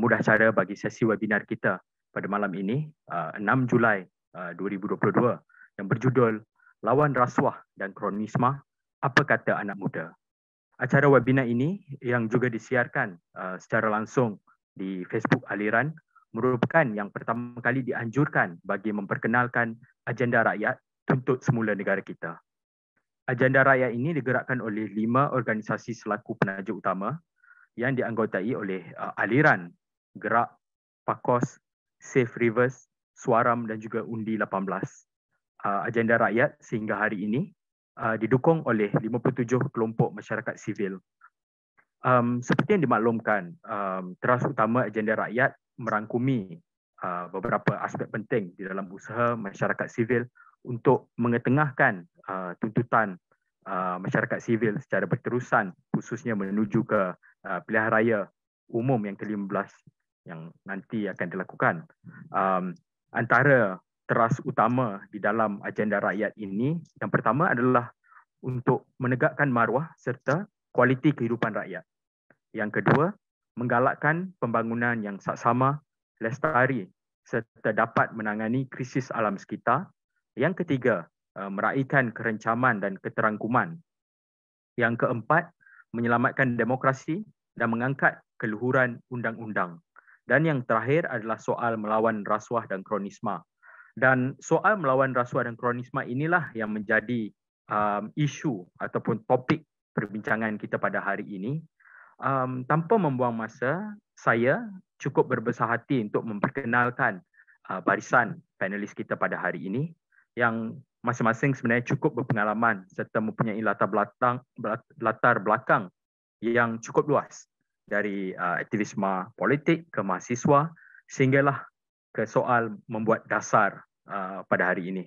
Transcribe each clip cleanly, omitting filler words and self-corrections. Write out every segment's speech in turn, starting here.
mudah cara bagi sesi webinar kita pada malam ini, 6 Julai 2022 yang berjudul Lawan Rasuah dan Kronisma, Apa Kata Anak Muda. Acara webinar ini yang juga disiarkan secara langsung di Facebook Aliran merupakan yang pertama kali dianjurkan bagi memperkenalkan agenda rakyat tuntut semula negara kita. Agenda rakyat ini digerakkan oleh 5 organisasi selaku penaja utama yang dianggotai oleh Aliran, Gerak, PAKOS, Safe Rivers, Suaram dan juga Undi 18. Agenda rakyat sehingga hari ini didukung oleh 57 kelompok masyarakat sivil. Seperti yang dimaklumkan, teras utama agenda rakyat merangkumi beberapa aspek penting di dalam usaha masyarakat sivil untuk mengetengahkan tuntutan masyarakat sivil secara berterusan, khususnya menuju ke pilihan raya umum yang ke-15 yang nanti akan dilakukan. Antara teras utama di dalam agenda rakyat ini, yang pertama adalah untuk menegakkan maruah serta kualiti kehidupan rakyat. Yang kedua, menggalakkan pembangunan yang saksama, lestari serta dapat menangani krisis alam sekitar. Yang ketiga, meraihkan kerencaman dan keterangkuman. Yang keempat, menyelamatkan demokrasi dan mengangkat keluhuran undang-undang. Dan yang terakhir adalah soal melawan rasuah dan kronisma. Dan soal melawan rasuah dan kronisma inilah yang menjadi isu ataupun topik perbincangan kita pada hari ini. Tanpa membuang masa, saya cukup berbesar hati untuk memperkenalkan barisan panelis kita pada hari ini yang masing-masing sebenarnya cukup berpengalaman serta mempunyai latar belakang yang cukup luas dari aktivisme politik ke mahasiswa sehinggalah ke soal membuat dasar pada hari ini.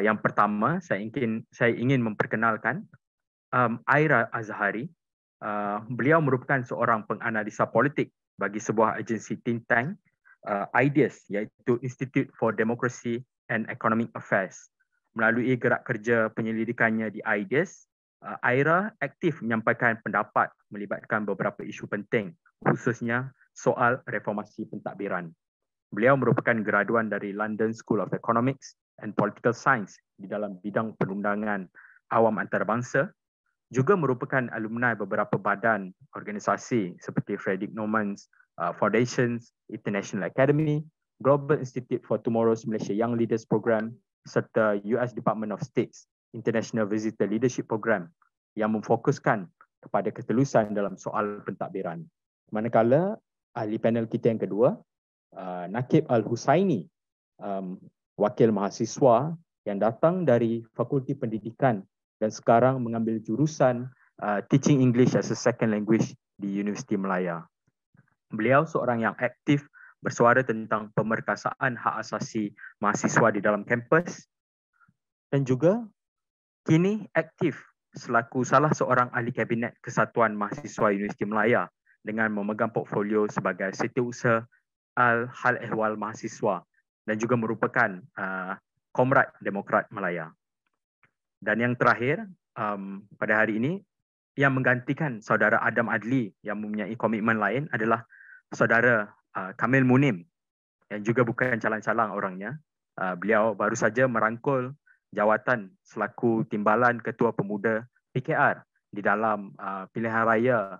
Yang pertama, saya ingin memperkenalkan Aira Azhari. Beliau merupakan seorang penganalisa politik bagi sebuah agensi think tank, IDEAS, iaitu Institute for Democracy and Economic Affairs. Melalui gerak kerja penyelidikannya di IDEAS, Aira aktif menyampaikan pendapat melibatkan beberapa isu penting, khususnya soal reformasi pentadbiran. Beliau merupakan graduan dari London School of Economics and Political Science di dalam bidang perundangan awam antarabangsa, juga merupakan alumni beberapa badan organisasi seperti Frederick Normans Foundation, International Academy, Global Institute for Tomorrow's Malaysia Young Leaders Program serta US Department of State's International Visitor Leadership Program yang memfokuskan kepada ketelusan dalam soal pentadbiran. Manakala ahli panel kita yang kedua, Nakib Al-Husaini, wakil mahasiswa yang datang dari Fakulti Pendidikan dan sekarang mengambil jurusan Teaching English as a Second Language di Universiti Malaya. Beliau seorang yang aktif bersuara tentang pemerkasaan hak asasi mahasiswa di dalam kampus dan juga kini aktif selaku salah seorang ahli kabinet Kesatuan Mahasiswa Universiti Malaya dengan memegang portfolio sebagai Setiausaha Hal Ehwal Mahasiswa dan juga merupakan Komrad Demokrat Malaya. Dan yang terakhir, pada hari ini, yang menggantikan saudara Adam Adli yang mempunyai komitmen lain adalah saudara Kamil Munim yang juga bukan calang-calang orangnya. Beliau baru saja merangkul jawatan selaku Timbalan Ketua Pemuda PKR di dalam pilihan raya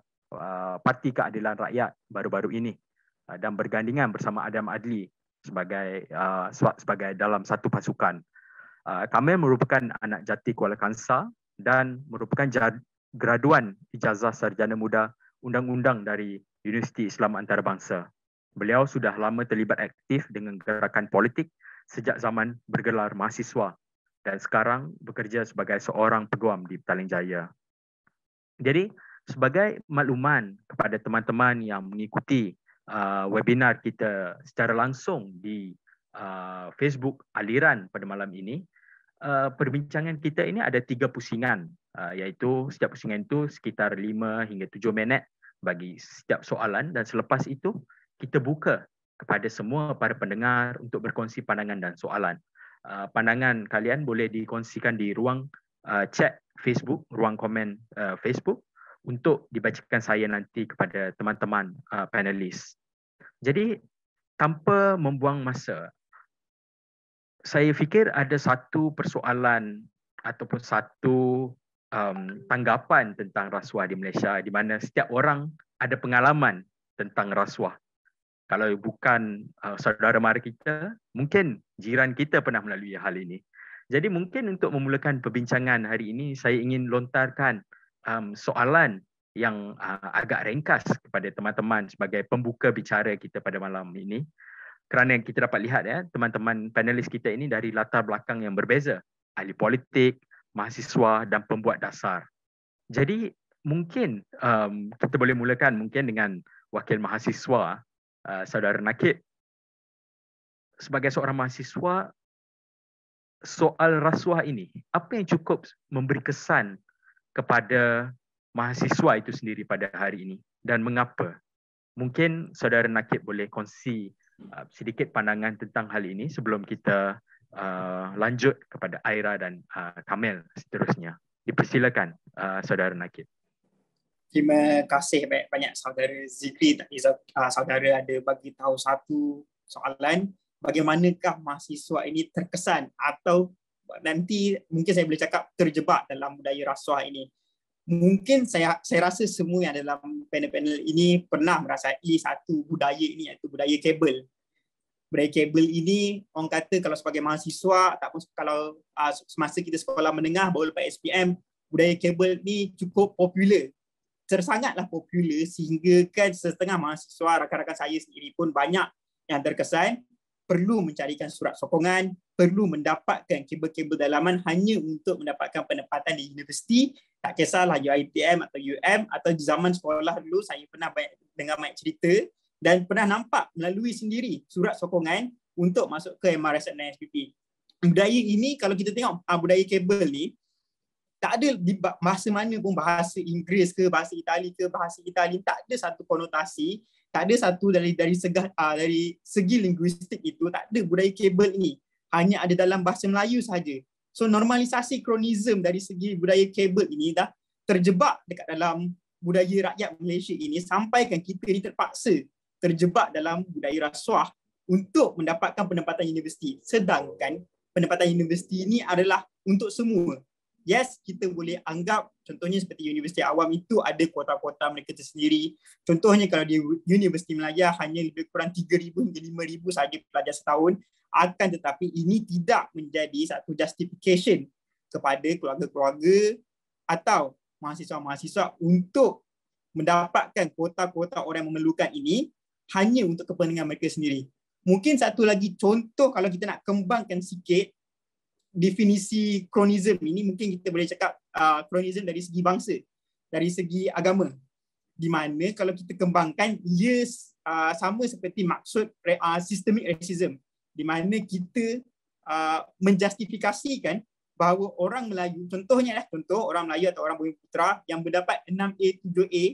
Parti Keadilan Rakyat baru-baru ini dan bergandingan bersama Adam Adli sebagai dalam satu pasukan. Kamil merupakan anak jati Kuala Kangsar dan merupakan graduan ijazah sarjana muda undang-undang dari Universiti Islam Antarabangsa. Beliau sudah lama terlibat aktif dengan gerakan politik sejak zaman bergelar mahasiswa dan sekarang bekerja sebagai seorang peguam di Petaling Jaya. Jadi, sebagai makluman kepada teman-teman yang mengikuti webinar kita secara langsung di Facebook Aliran pada malam ini, perbincangan kita ini ada 3 pusingan, iaitu setiap pusingan itu sekitar 5 hingga 7 minit bagi setiap soalan dan selepas itu kita buka kepada semua para pendengar untuk berkongsi pandangan dan soalan. Pandangan kalian boleh dikongsikan di ruang chat Facebook, ruang komen Facebook untuk dibacakan saya nanti kepada teman-teman panelis. Jadi tanpa membuang masa, saya fikir ada satu persoalan ataupun satu tanggapan tentang rasuah di Malaysia di mana setiap orang ada pengalaman tentang rasuah. Kalau bukan saudara mara kita, mungkin jiran kita pernah melalui hal ini. Jadi mungkin untuk memulakan perbincangan hari ini, saya ingin lontarkan soalan yang agak ringkas kepada teman-teman sebagai pembuka bicara kita pada malam ini. Kerana kita dapat lihat teman-teman panelis kita ini dari latar belakang yang berbeza. Ahli politik, mahasiswa dan pembuat dasar. Jadi mungkin kita boleh mulakan mungkin dengan wakil mahasiswa, saudara Nakib. Sebagai seorang mahasiswa, soal rasuah ini, apa yang cukup memberi kesan kepada mahasiswa itu sendiri pada hari ini dan mengapa? Mungkin saudara Nakib boleh kongsi sedikit pandangan tentang hal ini sebelum kita lanjut kepada Aira dan Kamil seterusnya. Dipersilakan saudara Nakib. Terima kasih banyak saudara Zikri. Saudara ada bagi tahu satu soalan, bagaimanakah mahasiswa ini terkesan atau nanti mungkin saya boleh cakap terjebak dalam budaya rasuah ini. Mungkin saya rasa semua yang dalam panel-panel ini pernah merasai satu budaya ini, iaitu budaya kabel. Budaya kabel ini orang kata kalau sebagai mahasiswa ataupun kalau semasa kita sekolah menengah baru lepas SPM, budaya kabel ni cukup popular. Sangatlah popular sehingga kan setengah mahasiswa, rakan-rakan saya sendiri pun banyak yang terkesan perlu mencarikan surat sokongan, perlu mendapatkan kabel-kabel dalaman hanya untuk mendapatkan penempatan di universiti. Tak kisahlah UiTM atau UM atau di zaman sekolah dulu saya pernah dengar banyak cerita dan pernah nampak melalui sendiri surat sokongan untuk masuk ke MRSM dan SPP. Budaya ini kalau kita tengok budaya kabel ni tak ada di bahasa mana pun, bahasa Inggeris ke, bahasa Itali ke, bahasa Itali, tak ada satu konotasi, tak ada satu dari segi linguistik itu, tak ada budaya kabel ini. Hanya ada dalam bahasa Melayu sahaja. So normalisasi kronisme dari segi budaya kabel ini dah terjebak dekat dalam budaya rakyat Malaysia ini sampaikan kita ini terpaksa terjebak dalam budaya rasuah untuk mendapatkan penempatan universiti. Sedangkan penempatan universiti ini adalah untuk semua. Yes, kita boleh anggap contohnya seperti Universiti Awam itu ada kuota-kuota mereka tersendiri. Contohnya kalau di Universiti Melaya hanya lebih kurang 3,000 hingga 5,000 sahaja pelajar setahun. Akan tetapi ini tidak menjadi satu justification kepada keluarga-keluarga atau mahasiswa-mahasiswa untuk mendapatkan kuota-kuota orang yang memerlukan ini hanya untuk kepentingan mereka sendiri. Mungkin satu lagi contoh kalau kita nak kembangkan sikit, definisi kronisme ini mungkin kita boleh cakap kronisme dari segi bangsa, dari segi agama, di mana kalau kita kembangkan ia sama seperti maksud systemic racism, di mana kita menjustifikasikan bahawa orang Melayu, contoh orang Melayu atau orang Bumiputera yang mendapat 6A 7A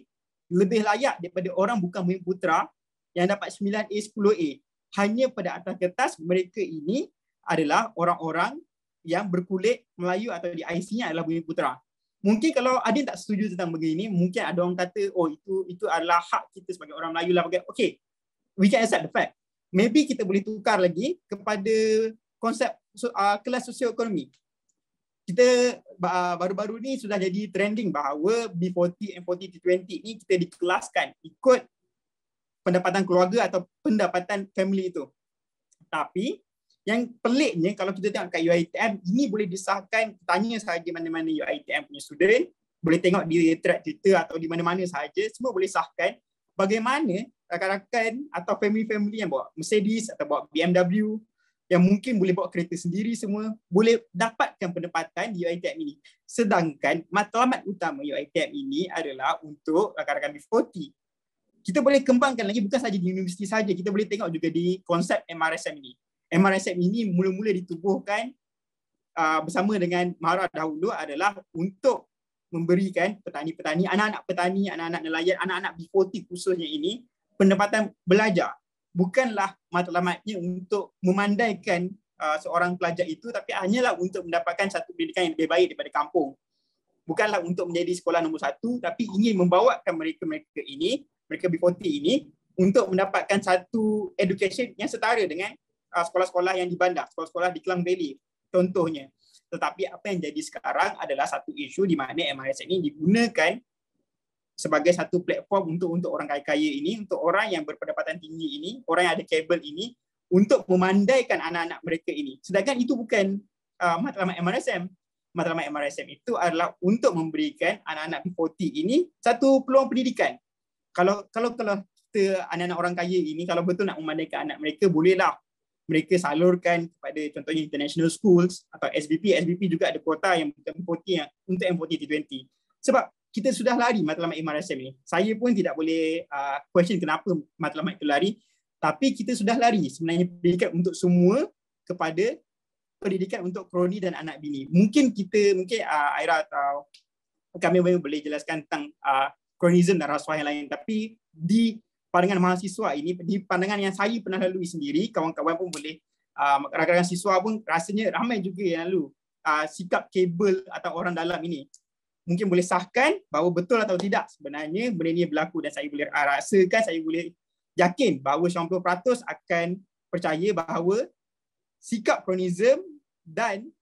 lebih layak daripada orang bukan Bumiputera yang dapat 9A 10A. Hanya pada atas kertas mereka ini adalah orang-orang yang berkulit Melayu atau di IC-nya adalah Bumiputera. Mungkin kalau ada yang tak setuju tentang begini, mungkin ada orang kata, oh itu adalah hak kita sebagai orang Melayu lah. Okay, we can accept the fact. Maybe kita boleh tukar lagi kepada konsep kelas sosioekonomi. Kita baru-baru ni sudah jadi trending bahawa B40 and 40-20 ni kita dikelaskan ikut pendapatan keluarga atau pendapatan family itu. Tapi yang peliknya kalau kita tengok kat UiTM, ini boleh disahkan, tanya sahaja mana-mana UiTM punya student, boleh tengok di thread Twitter atau di mana-mana sahaja, semua boleh sahkan bagaimana rakan-rakan atau family-family yang bawa Mercedes atau bawa BMW, yang mungkin boleh bawa kereta sendiri semua, boleh dapatkan pendapatan di UiTM ini. Sedangkan matlamat utama UiTM ini adalah untuk rakan-rakan B40. Kita boleh kembangkan lagi bukan saja di universiti saja, kita boleh tengok juga di konsep MRSM ini. MRSM ini mula-mula ditubuhkan bersama dengan Mahara dahulu adalah untuk memberikan petani-petani, anak-anak petani, anak-anak nelayan, anak-anak B40 khususnya ini pendapatan belajar. Bukanlah matlamatnya untuk memandaikan seorang pelajar itu, tapi hanyalah untuk mendapatkan satu pendidikan yang lebih baik daripada kampung. Bukanlah untuk menjadi sekolah nombor 1, tapi ingin membawakan mereka-mereka ini, mereka B40 ini, untuk mendapatkan satu education yang setara dengan sekolah-sekolah yang di bandar, sekolah-sekolah di Klang Valley contohnya. Tetapi apa yang jadi sekarang adalah satu isu di mana MRSM ini digunakan sebagai satu platform untuk orang kaya-kaya ini, untuk orang yang berpendapatan tinggi ini, orang yang ada kabel ini, untuk memandaikan anak-anak mereka ini. Sedangkan itu bukan matlamat MRSM. Matlamat MRSM itu adalah untuk memberikan anak-anak P40 ini satu peluang pendidikan. Kalau kita anak-anak orang kaya ini, kalau betul nak memandaikan anak mereka, bolehlah mereka salurkan kepada contohnya international schools atau SBP. SBP juga ada kuota yang bukan P40 yang untuk M40 T20. Sebab kita sudah lari matlamat MRSM ini. Saya pun tidak boleh question kenapa matlamat itu lari, tapi kita sudah lari sebenarnya pendidikan untuk semua kepada pendidikan untuk kroni dan anak bini. Mungkin Aira atau kami boleh jelaskan tentang kronisme dan rasuah yang lain, tapi di pandangan mahasiswa ini, di pandangan yang saya pernah lalui sendiri, kawan-kawan pun boleh, rakan-rakan siswa pun rasanya ramai juga yang lalu sikap kabel atau orang dalam ini. Mungkin boleh sahkan bahawa betul atau tidak sebenarnya benda ini berlaku, dan saya boleh rasakan, saya boleh yakin bahawa 90% akan percaya bahawa sikap kronisme dan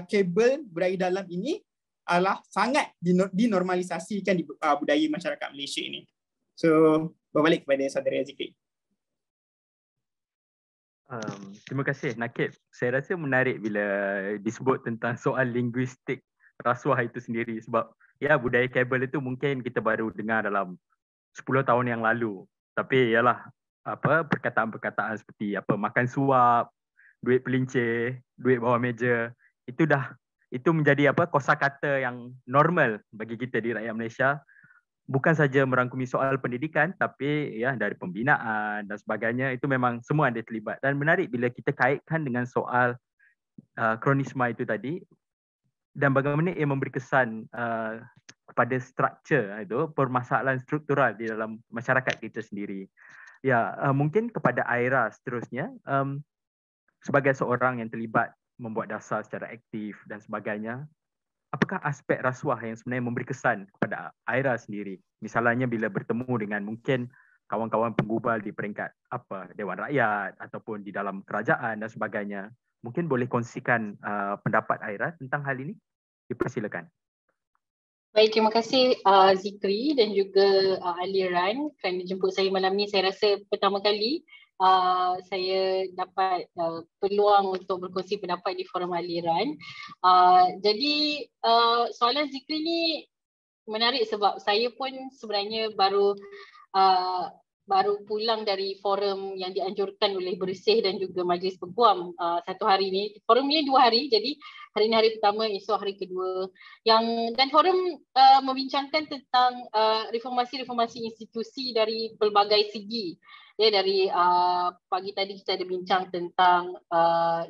kabel budaya dalam ini adalah sangat dinormalisasikan di budaya masyarakat Malaysia ini. So, berbalik kepada saudara Zikri. Terima kasih Nakib. Saya rasa menarik bila disebut tentang soal linguistik rasuah itu sendiri, sebab ya budaya kabel itu mungkin kita baru dengar dalam 10 tahun yang lalu. Tapi yalah, perkataan-perkataan seperti makan suap, duit pelincir, duit bawah meja, itu menjadi kosakata yang normal bagi kita di rakyat Malaysia. Bukan saja merangkumi soal pendidikan, tapi ya dari pembinaan dan sebagainya, itu memang semua ada terlibat. Dan menarik bila kita kaitkan dengan soal kronisme itu tadi, dan bagaimana ia memberi kesan kepada struktur itu, permasalahan struktural di dalam masyarakat kita sendiri. Ya, mungkin kepada Aira seterusnya, sebagai seorang yang terlibat membuat dasar secara aktif dan sebagainya, apakah aspek rasuah yang sebenarnya memberi kesan kepada Aira sendiri? Misalnya bila bertemu dengan mungkin kawan-kawan penggubal di peringkat Dewan Rakyat ataupun di dalam kerajaan dan sebagainya. Mungkin boleh kongsikan pendapat Aira tentang hal ini? Dipersilakan. Baik, terima kasih Zikri dan juga Aliran kerana jemput saya malam ni. Saya rasa pertama kali saya dapat peluang untuk berkongsi pendapat di forum Aliran. Jadi soalan Zikri ni menarik sebab saya pun sebenarnya baru pulang dari forum yang dianjurkan oleh Bersih dan juga Majlis Peguam satu hari ni. Forum ni 2 hari, jadi hari ni hari pertama, esok hari kedua. Dan forum membincangkan tentang reformasi-reformasi institusi dari pelbagai segi. Ya, dari pagi tadi kita ada bincang tentang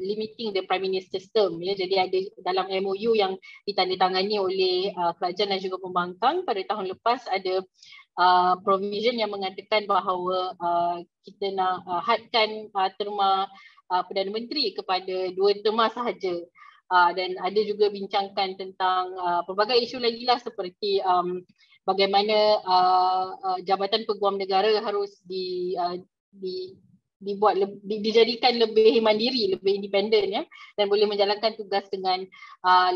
limiting the prime minister term. Ya, jadi ada dalam MOU yang ditandatangani oleh kerajaan dan juga pembangkang pada tahun lepas, ada provision yang mengatakan bahawa kita nak hadkan terma Perdana Menteri kepada 2 terma sahaja. Dan ada juga bincangkan tentang pelbagai isu lagi lah, seperti bagaimana Jabatan Peguam Negara harus dijadikan lebih mandiri, lebih independen, ya, dan boleh menjalankan tugas dengan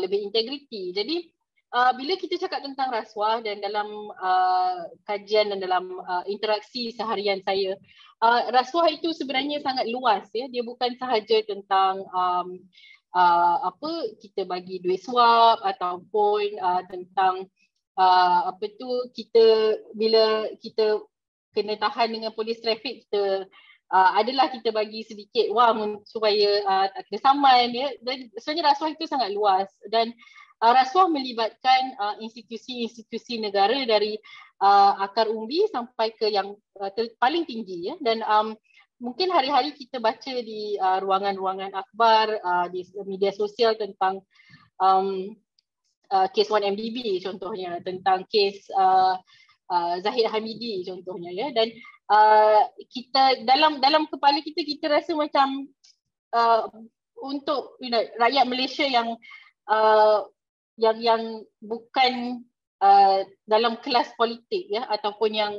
lebih integriti. Jadi bila kita cakap tentang rasuah dan dalam kajian dan dalam interaksi seharian saya, rasuah itu sebenarnya sangat luas, ya. Dia bukan sahaja tentang kita bagi duit suap ataupun tentang bila kita kena tahan dengan polis trafik, kita adalah kita bagi sedikit wang supaya tak kena saman, ya. Dan sebenarnya rasuah itu sangat luas, dan rasuah melibatkan institusi-institusi negara dari akar umbi sampai ke yang paling tinggi, ya. Dan mungkin hari-hari kita baca di ruangan-ruangan akhbar, di media sosial tentang kes 1MDB contohnya, tentang kes Zahid Hamidi contohnya, ya. Dan kita dalam kepala kita rasa macam untuk rakyat Malaysia yang bukan dalam kelas politik ya, ataupun yang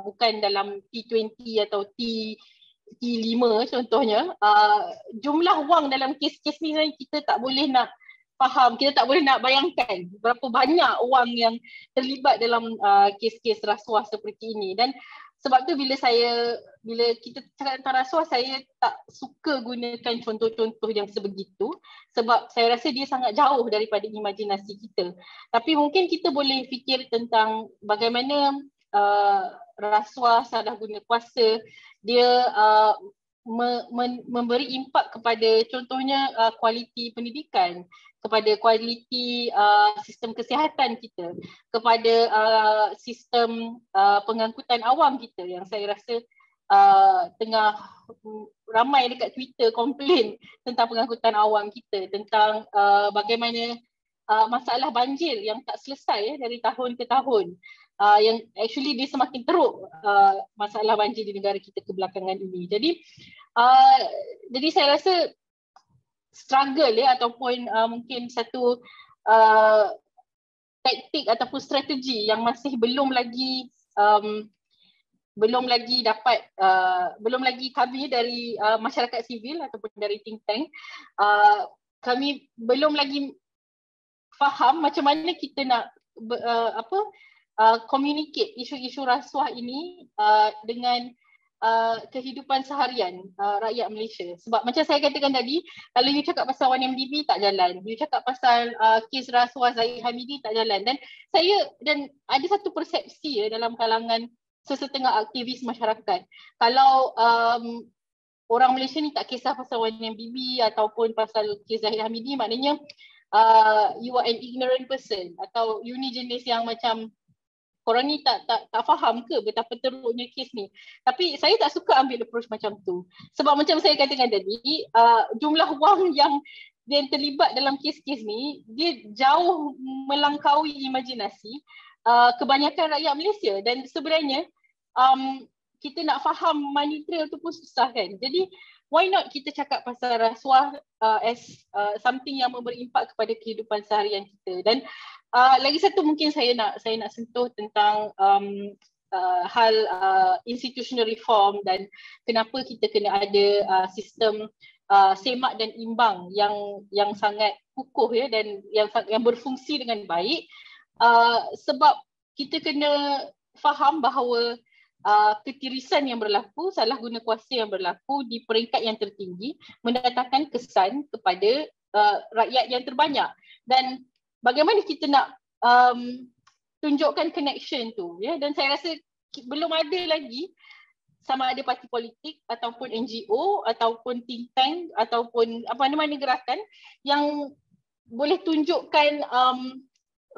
bukan dalam T20 atau T5 contohnya, jumlah wang dalam kes-kes ni kita tak boleh nak faham, kita tak boleh nak bayangkan berapa banyak wang yang terlibat dalam kes-kes rasuah seperti ini. Dan sebab tu bila kita cakap tentang rasuah, saya tak suka gunakan contoh-contoh yang sebegitu sebab saya rasa dia sangat jauh daripada imajinasi kita. Tapi mungkin kita boleh fikir tentang bagaimana rasuah, salah guna kuasa, dia memberi impak kepada contohnya kualiti pendidikan, kepada kualiti sistem kesihatan kita, kepada sistem pengangkutan awam kita yang saya rasa tengah ramai dekat Twitter komplain tentang pengangkutan awam kita, tentang bagaimana masalah banjir yang tak selesai dari tahun ke tahun, yang actually dia semakin teruk masalah banjir di negara kita kebelakangan ini. Jadi saya rasa struggle ataupun mungkin satu taktik ataupun strategi yang masih belum lagi kami dari masyarakat sivil ataupun dari think tank, kami belum lagi faham macam mana kita nak communicate isu-isu rasuah ini dengan kehidupan seharian rakyat Malaysia. Sebab macam saya katakan tadi, kalau you cakap pasal 1MDB tak jalan, you cakap pasal kes rasuah Zahid Hamidi tak jalan. Dan ada satu persepsi dalam kalangan sesetengah aktivis masyarakat, kalau orang Malaysia ni tak kisah pasal 1MDB ataupun pasal kes Zahid Hamidi, maknanya you are an ignorant person, atau you ni jenis yang macam korang ni tak faham ke betapa teruknya kes ni. Tapi saya tak suka ambil approach macam tu. Sebab macam saya katakan tadi, jumlah wang yang terlibat dalam kes-kes ni, dia jauh melangkaui imajinasi kebanyakan rakyat Malaysia. Dan sebenarnya kita nak faham money trail tu pun susah kan. Jadi why not kita cakap pasal rasuah as something yang memberi impak kepada kehidupan seharian kita. Dan lagi satu mungkin saya nak sentuh tentang hal institutional reform dan kenapa kita kena ada sistem semak dan imbang yang sangat kukuh ya, dan yang berfungsi dengan baik, sebab kita kena faham bahawa ketirisan yang berlaku, salah guna kuasa yang berlaku di peringkat yang tertinggi mendatangkan kesan kepada rakyat yang terbanyak. Dan bagaimana kita nak tunjukkan connection tu ya. Dan saya rasa belum ada lagi sama ada parti politik ataupun NGO ataupun think tank ataupun mana-mana gerakan yang boleh tunjukkan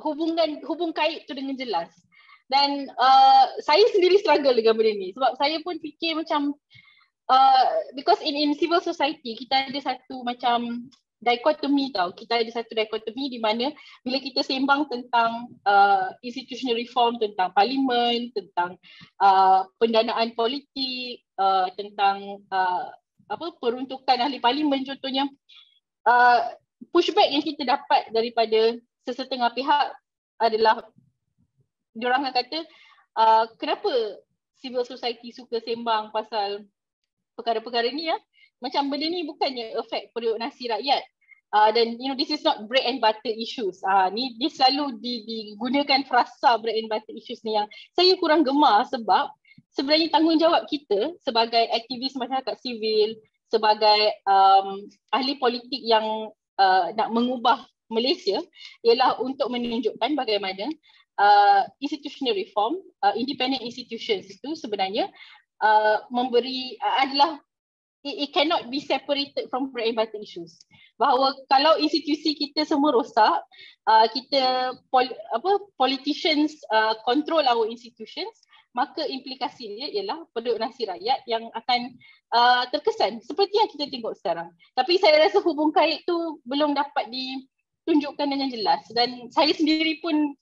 hubung kait tu dengan jelas. Dan saya sendiri struggle dengan benda ni sebab saya pun fikir macam because in civil society kita ada satu macam dikotomi tau. Kita ada satu dikotomi di mana bila kita sembang tentang institutional reform, tentang parlimen, tentang pendanaan politik, tentang peruntukan ahli parlimen contohnya, pushback yang kita dapat daripada sesetengah pihak adalah diorang akan kata kenapa civil society suka sembang pasal perkara-perkara ni ya. Macam benda ni bukannya affect periuk nasi rakyat. Dan this is not bread and butter issues. Ni dia selalu digunakan frasa bread and butter issues ni yang saya kurang gemar sebab sebenarnya tanggungjawab kita sebagai aktivis masyarakat sivil, sebagai ahli politik yang nak mengubah Malaysia ialah untuk menunjukkan bagaimana institutional reform, independent institutions itu sebenarnya adalah it cannot be separated from bread and butter issues. Bahawa kalau institusi kita semua rosak, kita politicians control our institutions, maka implikasi dia ialah penduduk nasi rakyat yang akan terkesan seperti yang kita tengok sekarang. Tapi saya rasa hubung kait tu belum dapat ditunjukkan dengan jelas dan saya sendiri pun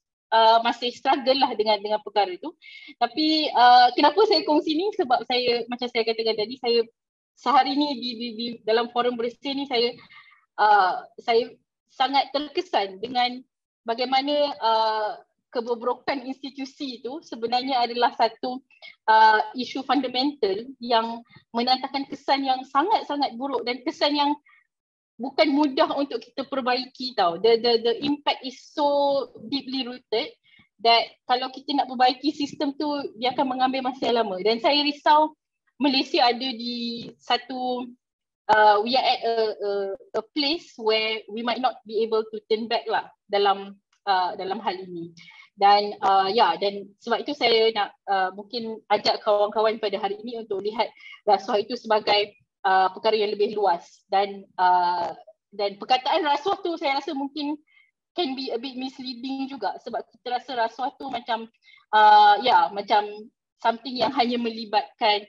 masih struggle lah dengan perkara itu. Tapi kenapa saya kongsi ni sebab saya macam saya katakan tadi, saya sehari ni di dalam forum bersih ni saya sangat terkesan dengan bagaimana kebobrokan institusi itu sebenarnya adalah satu isu fundamental yang menandakan kesan yang sangat-sangat buruk dan kesan yang bukan mudah untuk kita perbaiki tau. The impact is so deeply rooted that kalau kita nak perbaiki sistem tu dia akan mengambil masa yang lama. Dan saya risau Malaysia ada di satu we are at a place where we might not be able to turn back lah dalam hal ini. Dan dan sebab itu saya nak mungkin ajak kawan-kawan pada hari ini untuk lihat rasuah itu sebagai perkara yang lebih luas dan perkataan rasuah tu saya rasa mungkin can be a bit misleading juga sebab kita rasa rasuah tu macam macam something yang hanya melibatkan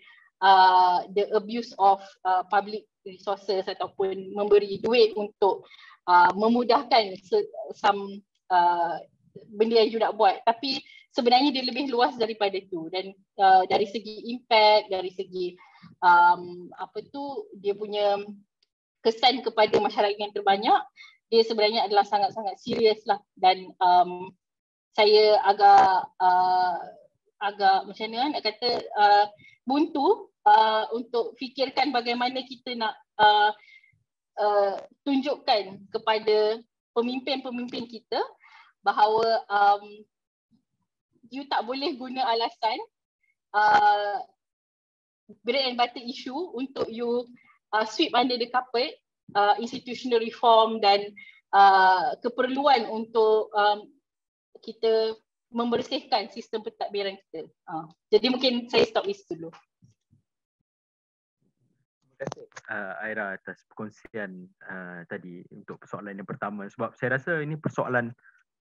the abuse of public resources ataupun memberi duit untuk memudahkan some benda yang you nak buat, tapi sebenarnya dia lebih luas daripada itu. Dan dari segi impact, dari segi dia punya kesan kepada masyarakat yang terbanyak, dia sebenarnya adalah sangat-sangat serius lah. Dan saya agak macam mana nak kata buntu untuk fikirkan bagaimana kita nak tunjukkan kepada pemimpin-pemimpin kita bahawa you tak boleh guna alasan bread and butter issue untuk you sweep under the carpet institutional reform dan keperluan untuk kita membersihkan sistem pentadbiran kita. Jadi mungkin saya stop di situ dulu. Terima kasih Aira atas perkongsian tadi untuk persoalan yang pertama, sebab saya rasa ini persoalan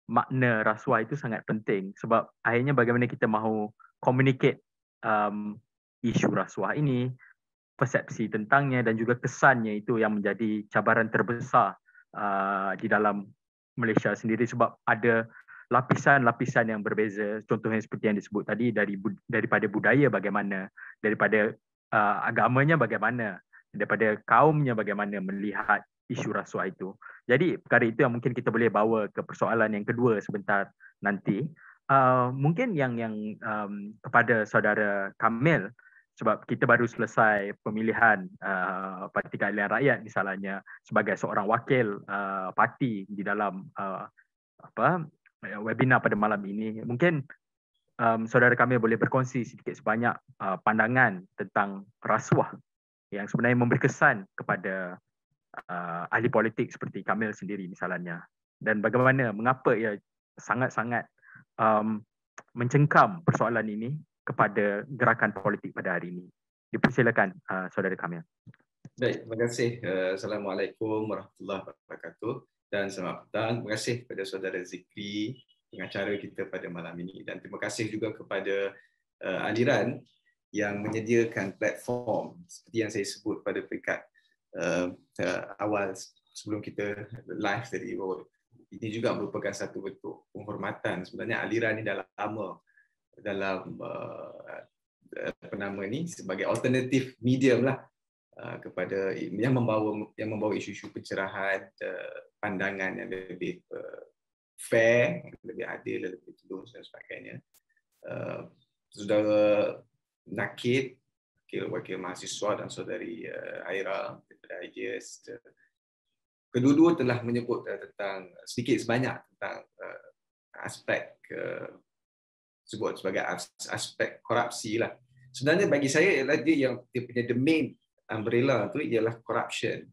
makna rasuah itu sangat penting sebab akhirnya bagaimana kita mahu communicate isu rasuah ini, persepsi tentangnya dan juga kesannya itu yang menjadi cabaran terbesar di dalam Malaysia sendiri sebab ada lapisan-lapisan yang berbeza, contohnya seperti yang disebut tadi daripada budaya bagaimana, daripada agamanya bagaimana, daripada kaumnya bagaimana melihat isu rasuah itu. Jadi perkara itu yang mungkin kita boleh bawa ke persoalan yang kedua sebentar nanti. Mungkin yang kepada saudara Kamil, sebab kita baru selesai pemilihan Parti Keadilan Rakyat misalnya sebagai seorang wakil parti di dalam webinar pada malam ini. Mungkin saudara Kamil boleh berkongsi sedikit sebanyak pandangan tentang rasuah yang sebenarnya memberi kesan kepada ahli politik seperti Kamil sendiri misalnya, dan bagaimana, mengapa ia sangat-sangat mencengkam persoalan ini kepada gerakan politik pada hari ini. Dipersilakan saudara Kamil. Baik, terima kasih. Assalamualaikum warahmatullahi wabarakatuh dan selamat petang. Terima kasih kepada saudara Zikri, pengacara kita pada malam ini, dan terima kasih juga kepada Aliran yang menyediakan platform seperti yang saya sebut pada peringkat awal sebelum kita live tadi. Ini juga merupakan satu bentuk penghormatan. Sebenarnya Aliran ini dah lama dalam sebagai alternatif medium lah kepada yang membawa isu-isu pencerahan, pandangan yang lebih fair, lebih adil, lebih tulus dan sebagainya. Saudara Nakid, wakil mahasiswa, dan saudari Aira daripada IJS, kedua-dua telah menyebut tentang sedikit sebanyak tentang aspek sebut sebagai aspek korupsi lah. Sebenarnya bagi saya ialah dia punya the main umbrella tu ialah corruption.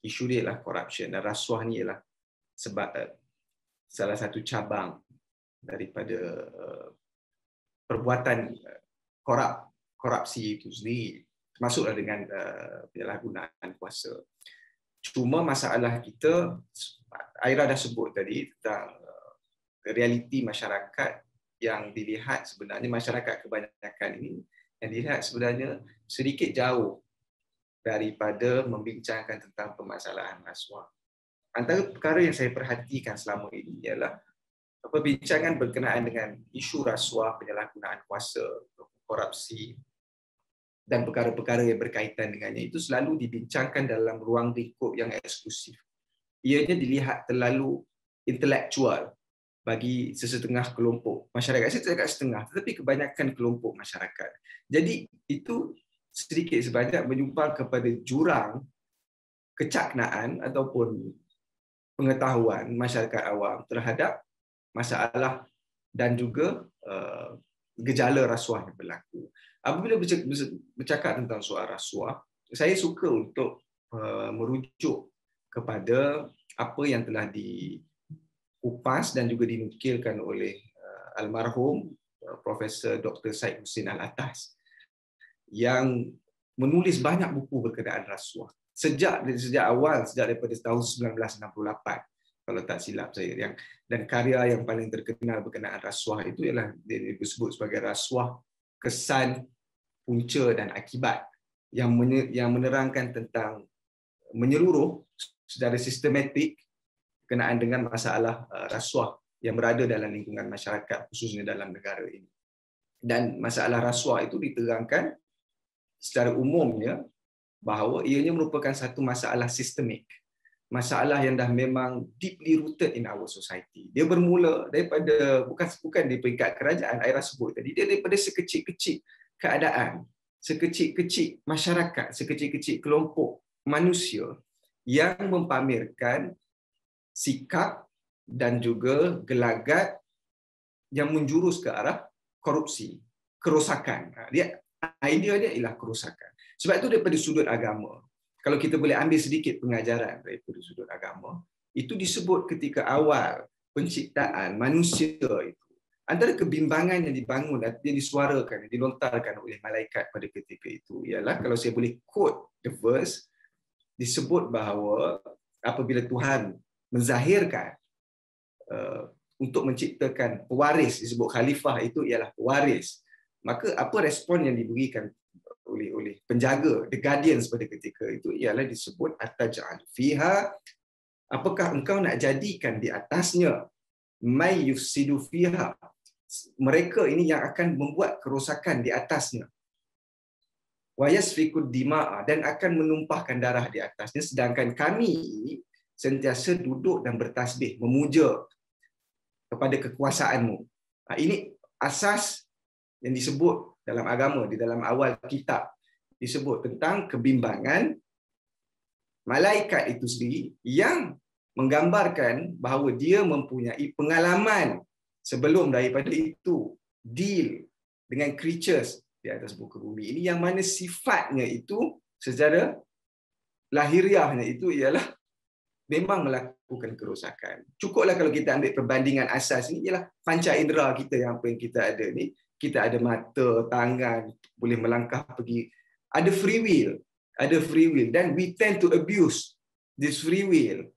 Isu dia ialah corruption, dan rasuah ni ialah sebab salah satu cabang daripada perbuatan korupsi itu sendiri, termasuklah dengan penyalahgunaan kuasa. Cuma masalah kita, Aira dah sebut tadi tentang realiti masyarakat yang dilihat sebenarnya, masyarakat kebanyakan ini yang dilihat sebenarnya sedikit jauh daripada membincangkan tentang permasalahan rasuah. Antara perkara yang saya perhatikan selama ini ialah perbincangan berkenaan dengan isu rasuah, penyalahgunaan kuasa, korupsi dan perkara-perkara yang berkaitan dengannya itu selalu dibincangkan dalam ruang lingkup yang eksklusif. Ianya dilihat terlalu intelektual bagi sesetengah kelompok masyarakat. Saya cakap setengah, tetapi kebanyakan kelompok masyarakat. Jadi itu sedikit sebanyak menyumbang kepada jurang kecaknaan ataupun pengetahuan masyarakat awam terhadap masalah dan juga gejala rasuah yang berlaku. Apabila bercakap tentang soal rasuah, saya suka untuk merujuk kepada apa yang telah dikupas dan juga dinukilkan oleh almarhum Profesor Dr. Syed Hussein Alatas yang menulis banyak buku berkenaan rasuah sejak awal, sejak daripada tahun 1968 kalau tak silap saya, dan karya yang paling terkenal berkenaan rasuah itu ialah disebut sebagai rasuah kesan, punca dan akibat yang menerangkan tentang menyeluruh secara sistematik berkenaan dengan masalah rasuah yang berada dalam lingkungan masyarakat, khususnya dalam negara ini. Dan masalah rasuah itu diterangkan secara umumnya bahawa ianya merupakan satu masalah sistemik, masalah yang dah memang deeply rooted in our society. Dia bermula daripada bukan di peringkat kerajaan, Aira sebut tadi, dia daripada sekecil-kecil keadaan, sekecil-kecil masyarakat, sekecil-kecil kelompok manusia yang mempamerkan sikap dan juga gelagat yang menjurus ke arah korupsi, kerosakan. Idea dia ialah kerosakan. Sebab itu daripada sudut agama, kalau kita boleh ambil sedikit pengajaran daripada sudut agama, itu disebut ketika awal penciptaan manusia itu, antara kebimbangan yang dibangun, yang disuarakan, yang dilontarkan oleh malaikat pada ketika itu ialah, kalau saya boleh quote the verse, disebut bahawa apabila Tuhan menzahirkan untuk menciptakan pewaris, disebut khalifah itu ialah pewaris, maka apa respon yang diberikan oleh penjaga, the guardians pada ketika itu ialah disebut ataj'al fiha, apakah engkau nak jadikan di atasnya may yufsidu fiha, mereka ini yang akan membuat kerosakan di atasnya, wa yasfikud dima'a, dan akan menumpahkan darah di atasnya, sedangkan kami ini sentiasa duduk dan bertasbih memuja kepada kekuasaanmu. Ini asas yang disebut dalam agama, di dalam awal kitab disebut tentang kebimbangan malaikat itu sendiri yang menggambarkan bahawa dia mempunyai pengalaman sebelum daripada itu deal dengan creatures di atas muka bumi ini, yang mana sifatnya itu secara lahiriahnya itu ialah memang melakukan kerosakan. Cukuplah kalau kita ambil perbandingan asas ini ialah panca indera kita yang apa yang kita ada ni. Kita ada mata, tangan, boleh melangkah pergi. Ada free will. Ada free will. Dan we tend to abuse this free will.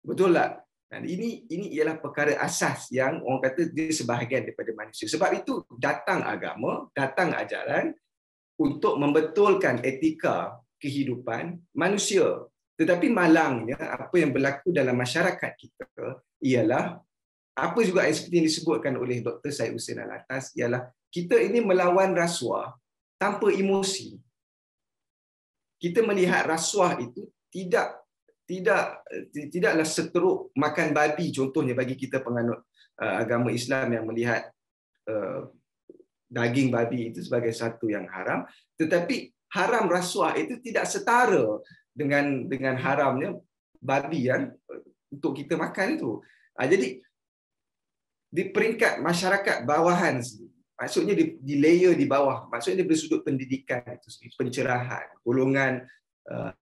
Betul tak? Dan ini ialah perkara asas yang orang kata dia sebahagian daripada manusia. Sebab itu datang agama, datang ajaran untuk membetulkan etika kehidupan manusia. Tetapi malangnya apa yang berlaku dalam masyarakat kita ialah apa juga seperti yang disebutkan oleh Dr. Syed Hussein Alatas ialah kita ini melawan rasuah tanpa emosi. Kita melihat rasuah itu tidaklah seteruk makan babi, contohnya bagi kita penganut agama Islam yang melihat daging babi itu sebagai satu yang haram, tetapi haram rasuah itu tidak setara dengan haramnya babi yang untuk kita makan itu. Jadi di peringkat masyarakat bawahan, maksudnya di layer di bawah, maksudnya dari sudut pendidikan itu sendiri, pencerahan, golongan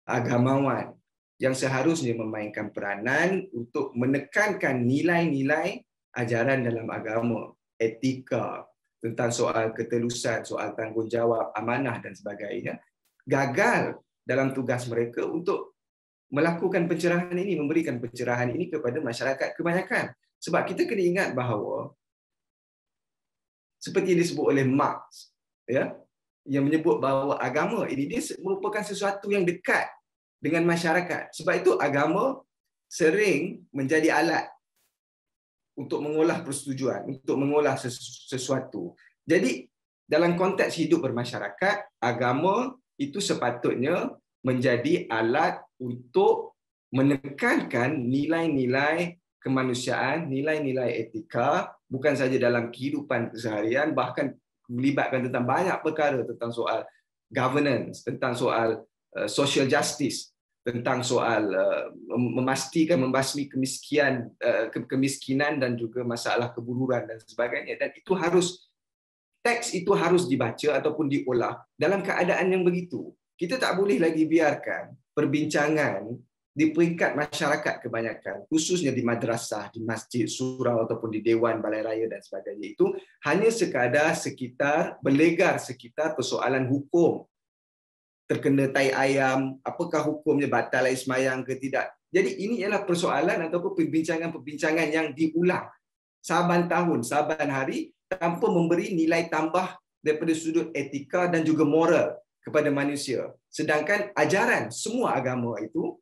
agamawan yang seharusnya memainkan peranan untuk menekankan nilai-nilai ajaran dalam agama, etika, tentang soal ketelusan, soal tanggungjawab, amanah dan sebagainya, gagal dalam tugas mereka untuk melakukan pencerahan ini, memberikan pencerahan ini kepada masyarakat kebanyakan. Sebab kita kena ingat bahawa seperti yang disebut oleh Marx, ya, yang menyebut bahawa agama ini dia merupakan sesuatu yang dekat dengan masyarakat. Sebab itu agama sering menjadi alat untuk mengolah persetujuan, untuk mengolah sesuatu. Jadi dalam konteks hidup bermasyarakat, agama itu sepatutnya menjadi alat untuk menekankan nilai-nilai kemanusiaan, nilai-nilai etika, bukan saja dalam kehidupan keseharian, bahkan melibatkan tentang banyak perkara, tentang soal governance, tentang soal social justice, tentang soal memastikan membasmi kemiskinan dan juga masalah keburukan dan sebagainya. Dan itu teks itu harus dibaca ataupun diolah dalam keadaan yang begitu. Kita tak boleh lagi biarkan perbincangan di peringkat masyarakat kebanyakan, khususnya di madrasah, di masjid, surau ataupun di dewan, balai raya dan sebagainya, itu hanya sekadar berlegar sekitar persoalan hukum. Terkena tai ayam, apakah hukumnya batal sembahyang ke tidak. Jadi ini ialah persoalan ataupun perbincangan-perbincangan yang diulang saban tahun, saban hari, tanpa memberi nilai tambah daripada sudut etika dan juga moral kepada manusia. Sedangkan ajaran semua agama itu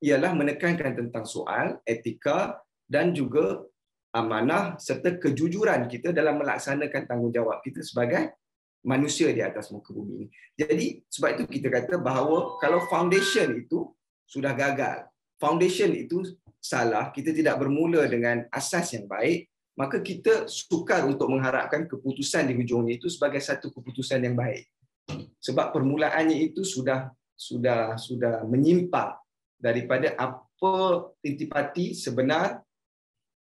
ialah menekankan tentang soal etika dan juga amanah serta kejujuran kita dalam melaksanakan tanggungjawab kita sebagai manusia di atas muka bumi ini. Jadi sebab itu kita kata bahawa kalau foundation itu sudah gagal, foundation itu salah, kita tidak bermula dengan asas yang baik, maka kita sukar untuk mengharapkan keputusan di hujungnya itu sebagai satu keputusan yang baik. Sebab permulaannya itu sudah menyimpang daripada apa intipati sebenar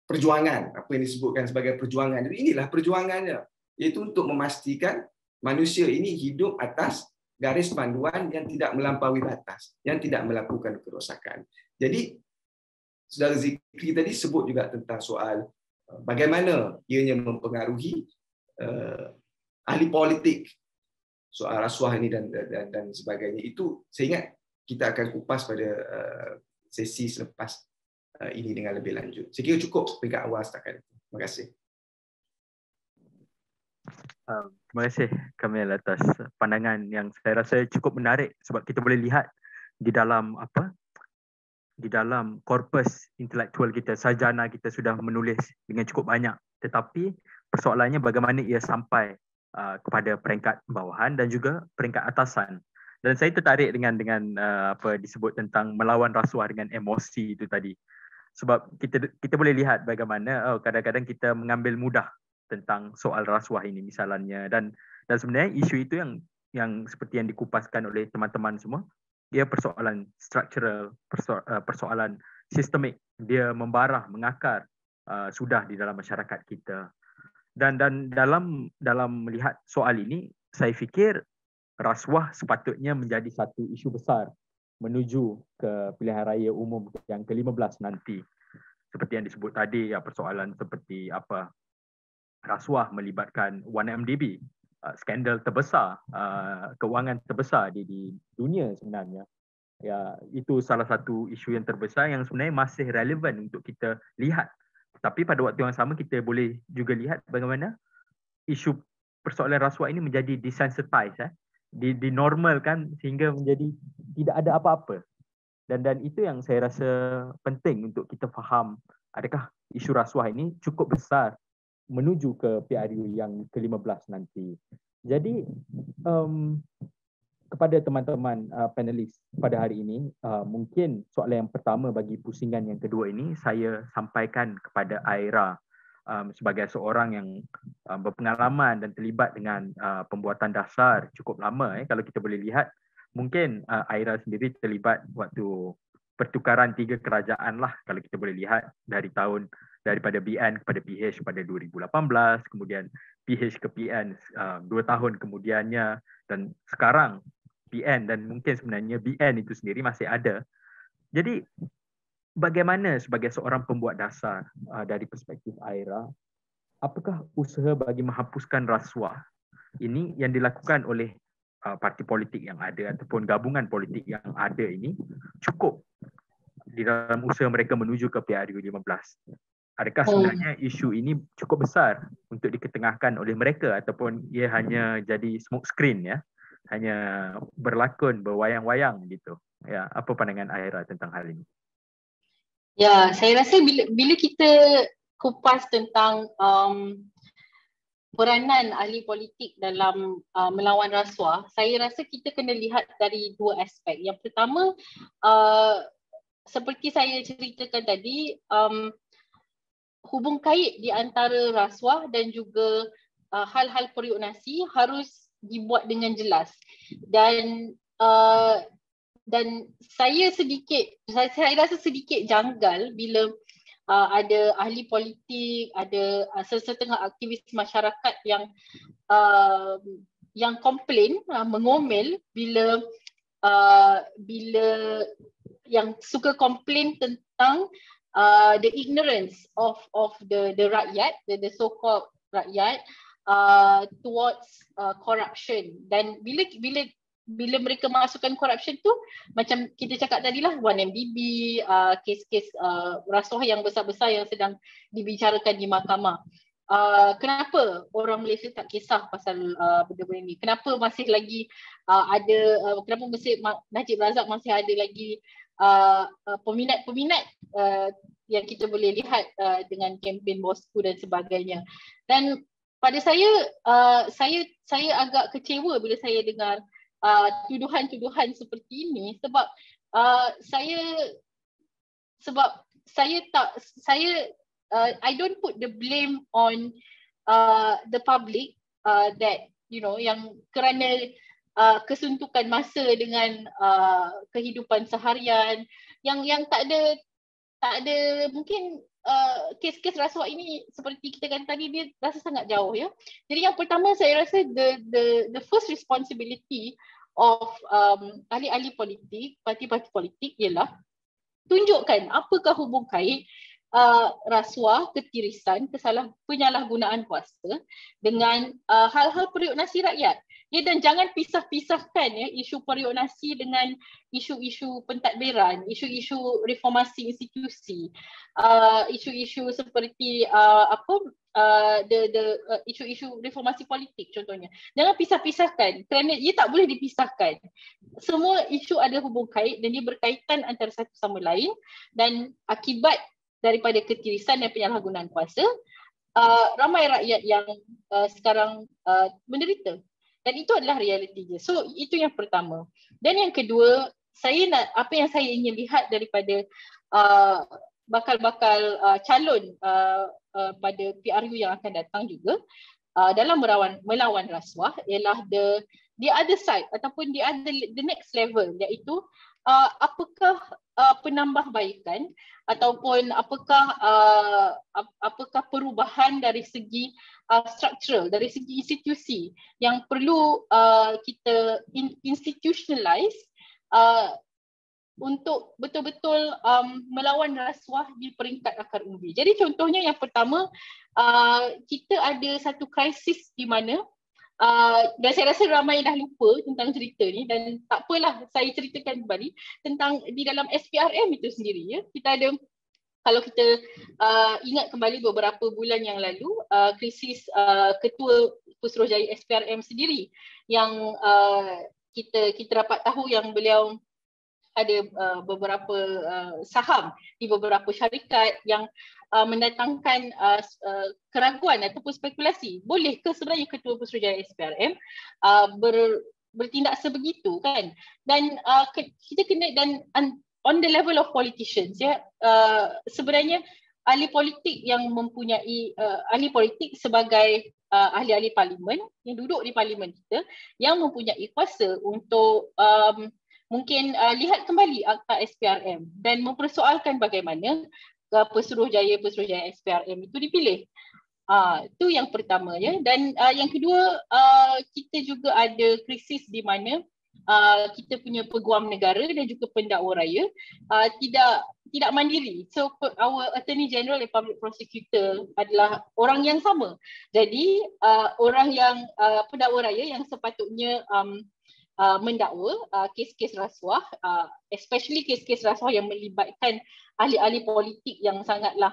perjuangan, apa yang disebutkan sebagai perjuangan. Inilah perjuangannya, iaitu untuk memastikan manusia ini hidup atas garis panduan yang tidak melampaui batas, yang tidak melakukan kerosakan. Jadi, Saudara Zikri tadi sebut juga tentang soal bagaimana ianya mempengaruhi ahli politik, soal rasuah ini dan sebagainya. Itu saya ingat kita akan kupas pada sesi selepas ini dengan lebih lanjut. Saya kira cukup peringkat awal setakat itu. Terima kasih. Terima kasih Kamil atas pandangan yang saya rasa cukup menarik, sebab kita boleh lihat di dalam korpus intelektual kita, sarjana kita sudah menulis dengan cukup banyak, tetapi persoalannya bagaimana ia sampai kepada peringkat bawahan dan juga peringkat atasan. Dan saya tertarik dengan apa disebut tentang melawan rasuah dengan emosi itu tadi. Sebab kita boleh lihat bagaimana kadang-kadang kita mengambil mudah tentang soal rasuah ini misalnya, dan sebenarnya isu itu yang seperti yang dikupaskan oleh teman-teman semua, dia persoalan struktural, persoalan sistemik, dia membarah, mengakar sudah di dalam masyarakat kita. Dan dalam melihat soal ini, saya fikir rasuah sepatutnya menjadi satu isu besar menuju ke pilihan raya umum yang ke-15 nanti. Seperti yang disebut tadi, persoalan seperti apa rasuah melibatkan 1MDB, skandal terbesar, keuangan terbesar di dunia sebenarnya. Ya, itu salah satu isu yang terbesar yang sebenarnya masih relevan untuk kita lihat. Tapi pada waktu yang sama kita boleh juga lihat bagaimana isu persoalan rasuah ini menjadi desensitized, dinormalkan sehingga menjadi tidak ada apa-apa. Dan itu yang saya rasa penting untuk kita faham, adakah isu rasuah ini cukup besar menuju ke PRU yang ke-15 nanti. Jadi kepada teman-teman panelis pada hari ini, mungkin soalan yang pertama bagi pusingan yang kedua ini saya sampaikan kepada Aira sebagai seorang yang berpengalaman dan terlibat dengan pembuatan dasar cukup lama. Kalau kita boleh lihat, mungkin Aira sendiri terlibat waktu pertukaran 3 kerajaan lah, kalau kita boleh lihat daripada BN kepada PH pada 2018, kemudian PH ke PN 2 tahun kemudiannya, dan sekarang PN, dan mungkin sebenarnya BN itu sendiri masih ada. Jadi bagaimana sebagai seorang pembuat dasar dari perspektif Aira, apakah usaha bagi menghapuskan rasuah ini yang dilakukan oleh parti politik yang ada ataupun gabungan politik yang ada ini cukup di dalam usaha mereka menuju ke PRU 15? Adakah sebenarnya isu ini cukup besar untuk diketengahkan oleh mereka ataupun ia hanya jadi smoke screen, ya, hanya berlakon berwayang-wayang gitu? Ya, apa pandangan Aira tentang hal ini? Ya, saya rasa bila kita kupas tentang peranan ahli politik dalam melawan rasuah, saya rasa kita kena lihat dari 2 aspek. Yang pertama, seperti saya ceritakan tadi, hubung kait di antara rasuah dan juga hal-hal periuk nasi harus dibuat dengan jelas. Dan saya rasa sedikit janggal bila ada ahli politik, ada setengah aktivis masyarakat yang komplain, mengomel bila yang suka komplain tentang the ignorance of the rakyat, the so-called rakyat towards corruption. Dan bila mereka masukkan corruption tu, macam kita cakap tadilah 1MDB, kes-kes rasuah yang besar-besar yang sedang dibicarakan di mahkamah. Kenapa orang Malaysia tak kisah pasal benda-benda ni? Kenapa masih lagi kenapa Najib Razak masih ada lagi peminat-peminat yang kita boleh lihat dengan kempen Bosku dan sebagainya. Dan pada saya agak kecewa bila saya dengar tuduhan-tuduhan seperti ini, sebab I don't put the blame on the public that yang kerana kesuntukan masa dengan kehidupan seharian yang tak ada mungkin kes-kes rasuah ini seperti kita kata tadi, dia rasa sangat jauh, ya. Jadi yang pertama saya rasa the first responsibility of ahli-ahli politik, parti-parti politik ialah tunjukkan apakah hubung kait rasuah, ketirisan, penyalahgunaan kuasa dengan hal-hal periuk nasi rakyat. Ya, dan jangan pisah-pisahkan isu periuk nasi dengan isu-isu pentadbiran, isu-isu reformasi institusi, isu-isu seperti isu-isu reformasi politik contohnya. Jangan pisah-pisahkan kerana ia tak boleh dipisahkan. Semua isu ada hubung kait dan dia berkaitan antara satu sama lain, dan akibat daripada ketirisan dan penyalahgunaan kuasa, ramai rakyat yang sekarang menderita. Dan itu adalah realitinya. So itu yang pertama. Dan yang kedua, apa yang saya ingin lihat daripada bakal-bakal calon pada PRU yang akan datang juga dalam melawan rasuah ialah the other side ataupun the next level, iaitu apakah penambahbaikan ataupun apakah perubahan dari segi structural, dari segi institusi yang perlu kita institutionalize untuk betul-betul melawan rasuah di peringkat akar umbi. Jadi contohnya yang pertama, kita ada satu krisis di mana dan saya rasa ramai dah lupa tentang cerita ni, dan tak apalah saya ceritakan kembali tentang di dalam SPRM itu sendiri, ya. Kita ada, kalau kita ingat kembali beberapa bulan yang lalu, krisis ketua Pusruhjaya SPRM sendiri yang kita dapat tahu yang beliau ada beberapa saham di beberapa syarikat yang mendatangkan keraguan ataupun spekulasi. Bolehkah sebenarnya Ketua Pusruhjaya SPRM bertindak sebegitu, kan? Dan kita kena, dan on the level of politicians, ya, sebenarnya ahli politik yang mempunyai ahli politik sebagai ahli-ahli parlimen yang duduk di parlimen kita yang mempunyai kuasa untuk mungkin lihat kembali akta SPRM dan mempersoalkan bagaimana Pusruhjaya SPRM itu dipilih. Itu yang pertama, ya. Dan yang kedua, kita juga ada krisis di mana kita punya peguam negara dan juga pendakwa raya tidak mandiri. So our Attorney General dan Public Prosecutor adalah orang yang sama. Jadi orang yang pendakwa raya yang sepatutnya mendakwa kes-kes rasuah, especially kes-kes rasuah yang melibatkan ahli-ahli politik yang sangatlah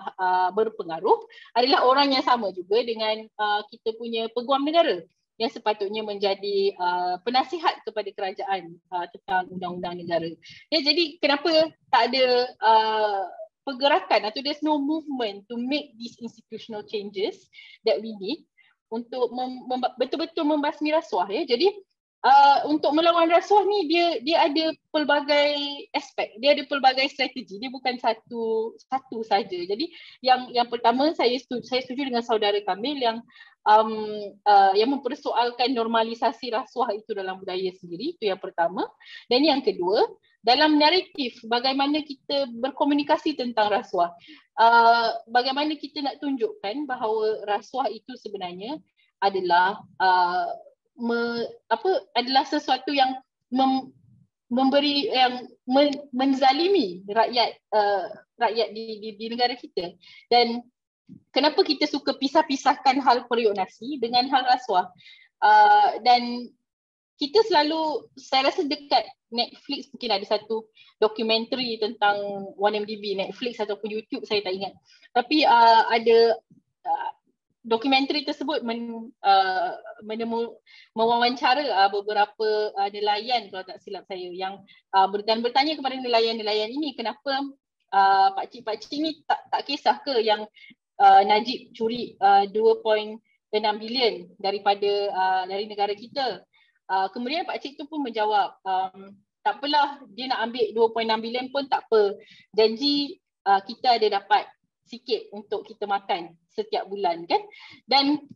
berpengaruh, adalah orang yang sama juga dengan kita punya peguam negara yang sepatutnya menjadi penasihat kepada kerajaan tentang undang-undang negara. Ya, jadi kenapa tak ada pergerakan atau there's no movement to make these institutional changes that we need untuk betul-betul membasmi rasuah, ya. Jadi untuk melawan rasuah ni dia ada pelbagai aspek, dia ada pelbagai strategi, dia bukan satu saja. Jadi yang pertama saya setuju dengan saudara Kamil yang mempersoalkan normalisasi rasuah itu dalam budaya sendiri, itu yang pertama. Dan yang kedua, dalam naratif bagaimana kita berkomunikasi tentang rasuah, bagaimana kita nak tunjukkan bahawa rasuah itu sebenarnya adalah adalah sesuatu yang memberi, yang menzalimi rakyat di negara kita. Dan kenapa kita suka pisah-pisahkan hal periuk nasi dengan hal rasuah? Dan kita selalu, saya rasa dekat Netflix mungkin ada satu dokumentari tentang 1MDB, Netflix ataupun YouTube, saya tak ingat. Tapi ada dokumentari tersebut mewawancara beberapa nelayan, kalau tak silap saya, yang bertanya kepada nelayan-nelayan ini, kenapa pakcik-pakcik ni tak kisah ke yang Najib curi 2.6 bilion dari negara kita. Kemudian pakcik tu pun menjawab, tak apalah, dia nak ambil 2.6 bilion pun tak apa, janji kita ada dapat sikit untuk kita makan setiap bulan, kan? Dan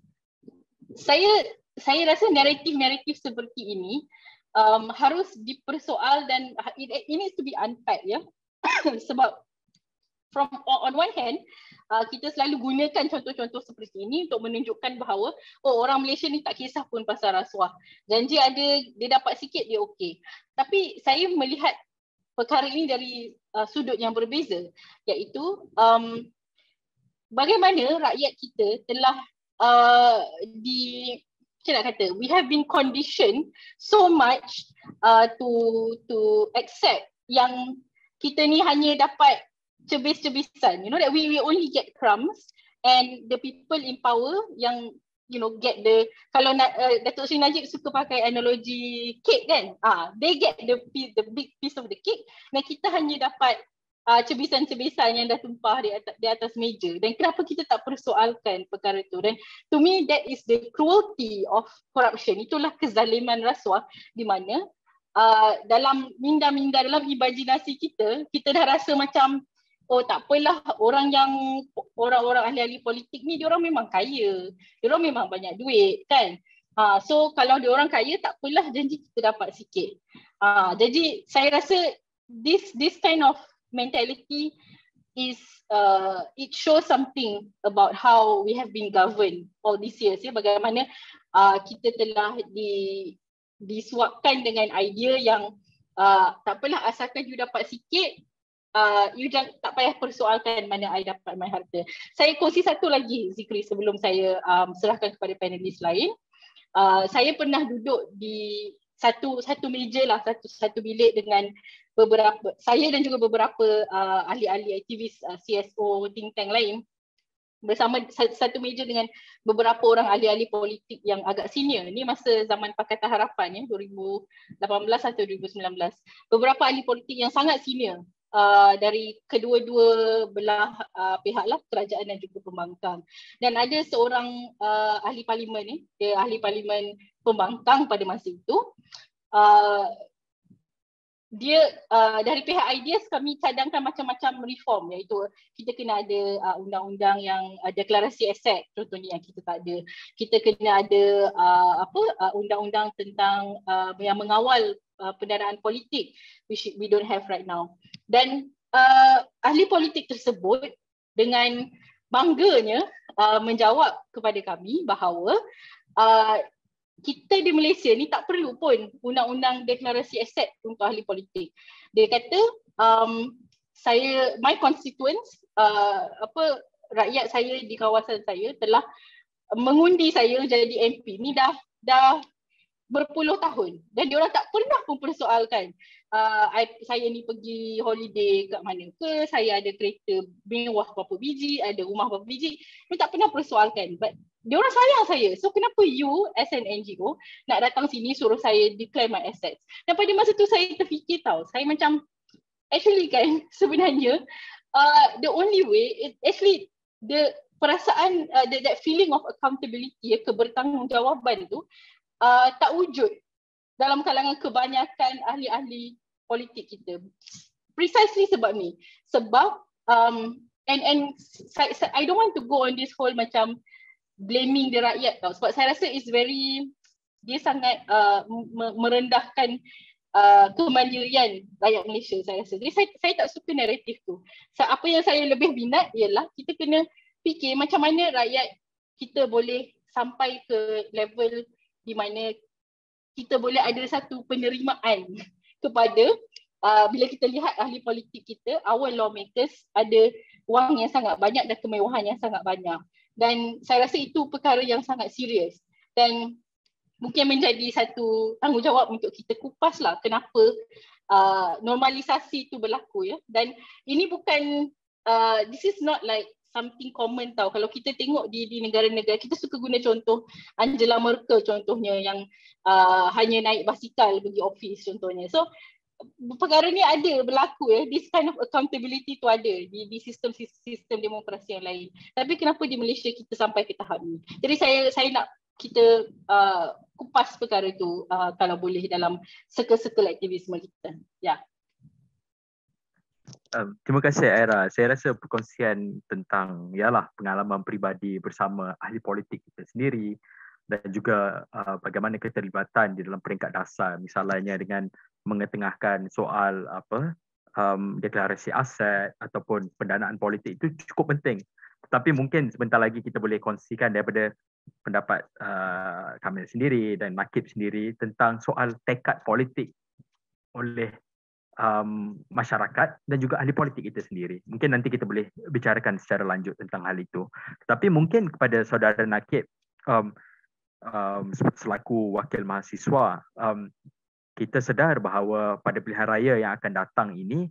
saya rasa naratif seperti ini harus dipersoal dan it needs to be unpacked, ya. Sebab on one hand, kita selalu gunakan contoh-contoh seperti ini untuk menunjukkan bahawa orang Malaysia ni tak kisah pun pasal rasuah. Janji ada, dia dapat sikit, dia okey. Tapi saya melihat perkara ini dari sudut yang berbeza, iaitu bagaimana rakyat kita telah macam nak kata, we have been conditioned so much to accept yang kita ni hanya dapat cebis-cebisan, you know, that we only get crumbs, and the people in power yang, you know, get the, kalau Datuk Seri Najib suka pakai analogi cake, kan, they get the big piece of the cake, dan kita hanya dapat cebisan-cebisan yang dah tumpah di atas meja. Dan kenapa kita tak persoalkan perkara itu? Dan to me, that is the cruelty of corruption. Itulah kezaliman rasuah, di mana dalam minda-minda, dalam imajinasi kita dah rasa macam, tak apalah, orang-orang ahli-ahli politik ni, diorang memang kaya, diorang memang banyak duit, kan. So kalau diorang kaya, tak apalah, janji kita dapat sikit. Jadi saya rasa this kind of mentality is it shows something about how we have been governed all these years, ya. Bagaimana kita telah disuapkan dengan idea yang tak apalah, asalkan you dapat sikit, you tak payah persoalkan mana I dapat my harta. Saya kongsi satu lagi, Zikri, sebelum saya serahkan kepada panelis lain. Saya pernah duduk di satu meja lah, satu bilik dengan beberapa, saya dan juga beberapa ahli-ahli aktivis CSO think tank lain, bersama satu meja dengan beberapa orang ahli-ahli politik yang agak senior. Ini masa zaman Pakatan Harapan, ya, 2018 atau 2019. Beberapa ahli politik yang sangat senior dari kedua-dua belah pihak lah, kerajaan dan juga pembangkang. Dan ada seorang ahli parlimen ni, dia ahli parlimen pembangkang pada masa itu. Dia dari pihak IDEAS kami cadangkan macam-macam reform, iaitu kita kena ada undang-undang yang deklarasi aset, contohnya, yang kita tak ada. Kita kena ada undang-undang tentang yang mengawal pendanaan politik, which we don't have right now. Dan ahli politik tersebut dengan bangganya menjawab kepada kami bahawa kita di Malaysia ni tak perlu pun undang-undang deklarasi aset untuk ahli politik. Dia kata, my constituents, rakyat saya di kawasan saya telah mengundi saya jadi MP ni dah berpuluh tahun, dan diorang tak pernah pun persoalkan saya ni pergi holiday kat mana ke, saya ada kereta mewah berapa biji, ada rumah berapa biji, dia tak pernah persoalkan. But diorang sayang saya, so kenapa you as an NGO nak datang sini suruh saya declare my assets? Dan pada masa tu saya terfikir tau, saya macam actually kan sebenarnya the only way, actually the perasaan, that feeling of accountability, kebertanggungjawaban tu tak wujud dalam kalangan kebanyakan ahli-ahli politik kita. Precisely sebab ni. Sebab and I don't want to go on this whole macam blaming the rakyat tau. Sebab saya rasa dia sangat merendahkan kemandirian rakyat Malaysia, saya rasa. Jadi saya tak suka naratif tu. Apa yang saya lebih minat ialah kita kena fikir macam mana rakyat kita boleh sampai ke level di mana kita boleh ada satu penerimaan kepada bila kita lihat ahli politik kita, our lawmakers ada wang yang sangat banyak dan kemewahan yang sangat banyak. Dan saya rasa itu perkara yang sangat serius. Dan mungkin menjadi satu tanggungjawab untuk kita kupaslah kenapa normalisasi itu berlaku, ya. Dan ini bukan this is not like something common tau. Kalau kita tengok di negara-negara, kita suka guna contoh Angela Merkel contohnya yang hanya naik basikal pergi office contohnya. So perkara ni ada berlaku, ya. This kind of accountability tu ada di sistem demokrasi yang lain. Tapi kenapa di Malaysia kita sampai ke tahap ni? Jadi saya nak kita kupas perkara itu kalau boleh dalam circle-circle aktivisme kita. Ya. Terima kasih Aira. Saya rasa perkongsian tentang pengalaman peribadi bersama ahli politik kita sendiri dan juga bagaimana keterlibatan di dalam peringkat dasar, misalnya dengan mengetengahkan soal deklarasi aset ataupun pendanaan politik, itu cukup penting. Tetapi mungkin sebentar lagi kita boleh kongsikan daripada pendapat Kamil sendiri dan Nakib sendiri tentang soal tekad politik oleh masyarakat dan juga ahli politik kita sendiri. Mungkin nanti kita boleh bicarakan secara lanjut tentang hal itu. Tetapi mungkin kepada saudara Nakib, selaku wakil mahasiswa, kita sedar bahawa pada pilihan raya yang akan datang ini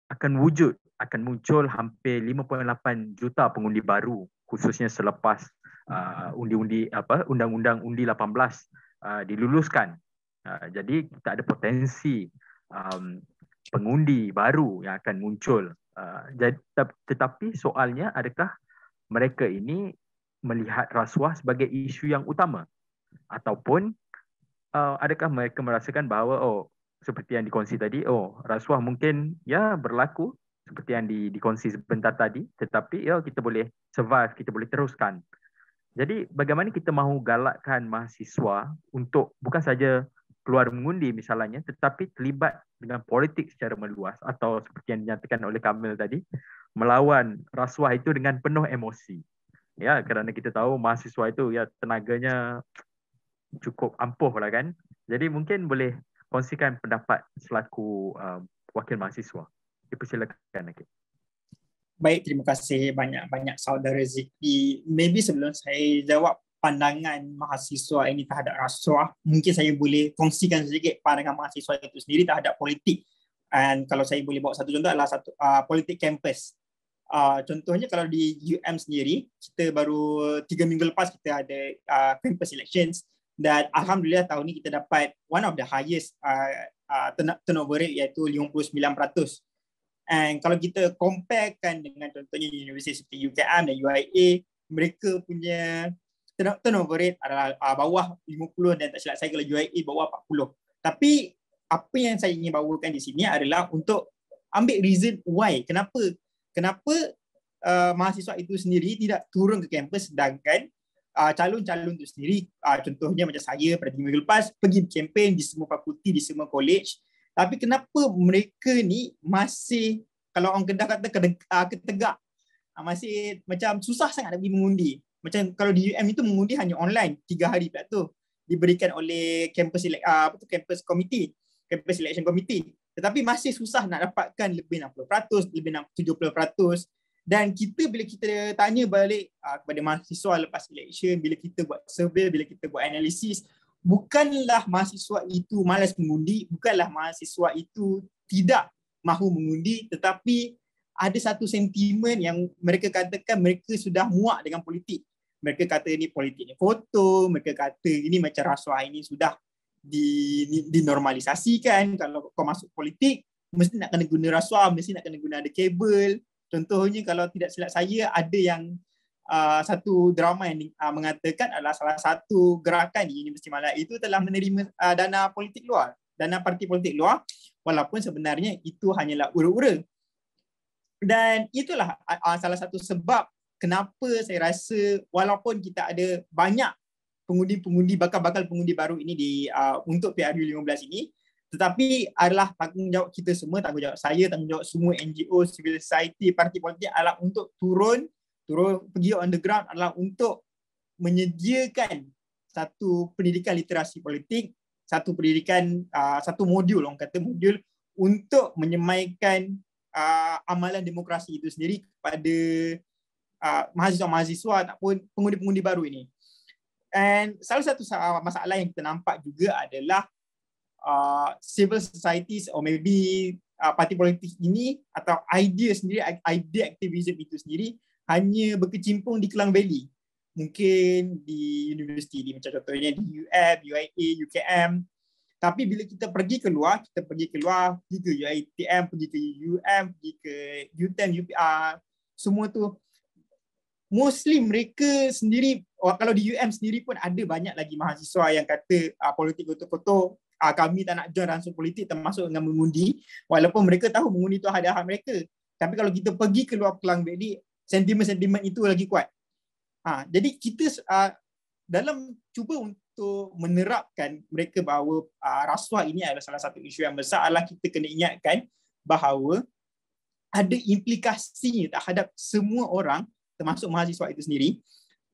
akan muncul hampir 5.8 juta pengundi baru, khususnya selepas undang-undang undi 18 diluluskan. Jadi kita ada potensi pengundi baru yang akan muncul. Tetapi soalnya, adakah mereka ini melihat rasuah sebagai isu yang utama, ataupun adakah mereka merasakan bahawa seperti yang dikongsi tadi, rasuah mungkin berlaku seperti yang dikongsi sebentar tadi, tetapi kita boleh survive, kita boleh teruskan. Jadi bagaimana kita mahu galakkan mahasiswa untuk bukan saja keluar mengundi misalnya, tetapi terlibat dengan politik secara meluas, atau seperti yang dinyatakan oleh Kamil tadi, melawan rasuah itu dengan penuh emosi. Ya, kerana kita tahu mahasiswa itu tenaganya cukup ampuh lah kan. Jadi mungkin boleh kongsikan pendapat selaku wakil mahasiswa. Dipersilakan. Baik, terima kasih banyak-banyak saudara Zikri. Maybe sebelum saya jawab pandangan mahasiswa ini terhadap rasuah, mungkin saya boleh kongsikan sedikit pandangan mahasiswa itu sendiri terhadap politik. Dan kalau saya boleh bawa satu contoh adalah politik kampus. Contohnya kalau di UM sendiri, kita baru 3 minggu lepas kita ada campus elections, dan alhamdulillah tahun ni kita dapat one of the highest turnover rate, iaitu 59%. And kalau kita comparekan dengan contohnya universiti seperti UKM dan UIA, mereka punya turnover rate adalah bawah 50, dan tak silap saya kalau UIA bawah 40. Tapi apa yang saya ingin bawakan di sini adalah untuk ambil reason why, kenapa mahasiswa itu sendiri tidak turun ke kampus, sedangkan calon-calon itu sendiri, contohnya macam saya pada 3 minggu lepas pergi kempen di semua fakulti, di semua college. Tapi kenapa mereka ni masih, kalau orang Kedah kata ketegak, masih macam susah sangat nak pergi mengundi. Macam kalau di UM itu mengundi hanya online, 3 hari pula tu diberikan oleh campus committee, campus election committee. Tetapi masih susah nak dapatkan lebih 60%, lebih 70%. Dan bila kita tanya balik kepada mahasiswa lepas election, bila kita buat survey, bila kita buat analisis, bukanlah mahasiswa itu malas mengundi, bukanlah mahasiswa itu tidak mahu mengundi, tetapi ada satu sentimen yang mereka katakan mereka sudah muak dengan politik. Mereka kata ini politik ni foto, mereka kata ini macam rasuah ini sudah dinormalisasikan. Kalau kau masuk politik, mesti nak kena guna rasuah, mesti nak kena guna ada kabel. Contohnya kalau tidak silap saya, ada yang satu drama yang mengatakan adalah salah satu gerakan di Universiti Malaya itu telah menerima dana politik luar, dana parti politik luar, walaupun sebenarnya itu hanyalah ura-ura. Dan itulah salah satu sebab kenapa saya rasa walaupun kita ada banyak pengundi-pengundi, bakal-bakal pengundi baru ini untuk PRU 15 ini, tetapi adalah tanggungjawab kita semua, tanggungjawab saya, tanggungjawab semua NGO, civil society, parti politik adalah untuk turun pergi on the ground, adalah untuk menyediakan satu pendidikan literasi politik, satu pendidikan, satu modul, orang kata modul untuk menyemaikan amalan demokrasi itu sendiri kepada mahasiswa-mahasiswa ataupun pengundi-pengundi baru ini. And salah satu masalah yang kita nampak juga adalah civil societies or maybe parti politik ini atau idea sendiri, idea aktivisme itu sendiri hanya berkecimpung di Klang Valley. Mungkin di universiti, macam contohnya di UF, UIA, UKM. Tapi bila kita pergi keluar, pergi ke UiTM, pergi ke UM, pergi ke UTM, UPR, semua tu mostly mereka sendiri, kalau di UM sendiri pun ada banyak lagi mahasiswa yang kata politik kotor-kotor, kami tak nak join langsung politik termasuk dengan mengundi, walaupun mereka tahu mengundi itu hak mereka. Tapi kalau kita pergi keluar Klang Valley, sentimen-sentimen itu lagi kuat. Jadi kita dalam cuba untuk menerapkan mereka bahawa rasuah ini adalah salah satu isu yang besar, adalah kita kena ingatkan bahawa ada implikasinya terhadap semua orang, termasuk mahasiswa itu sendiri,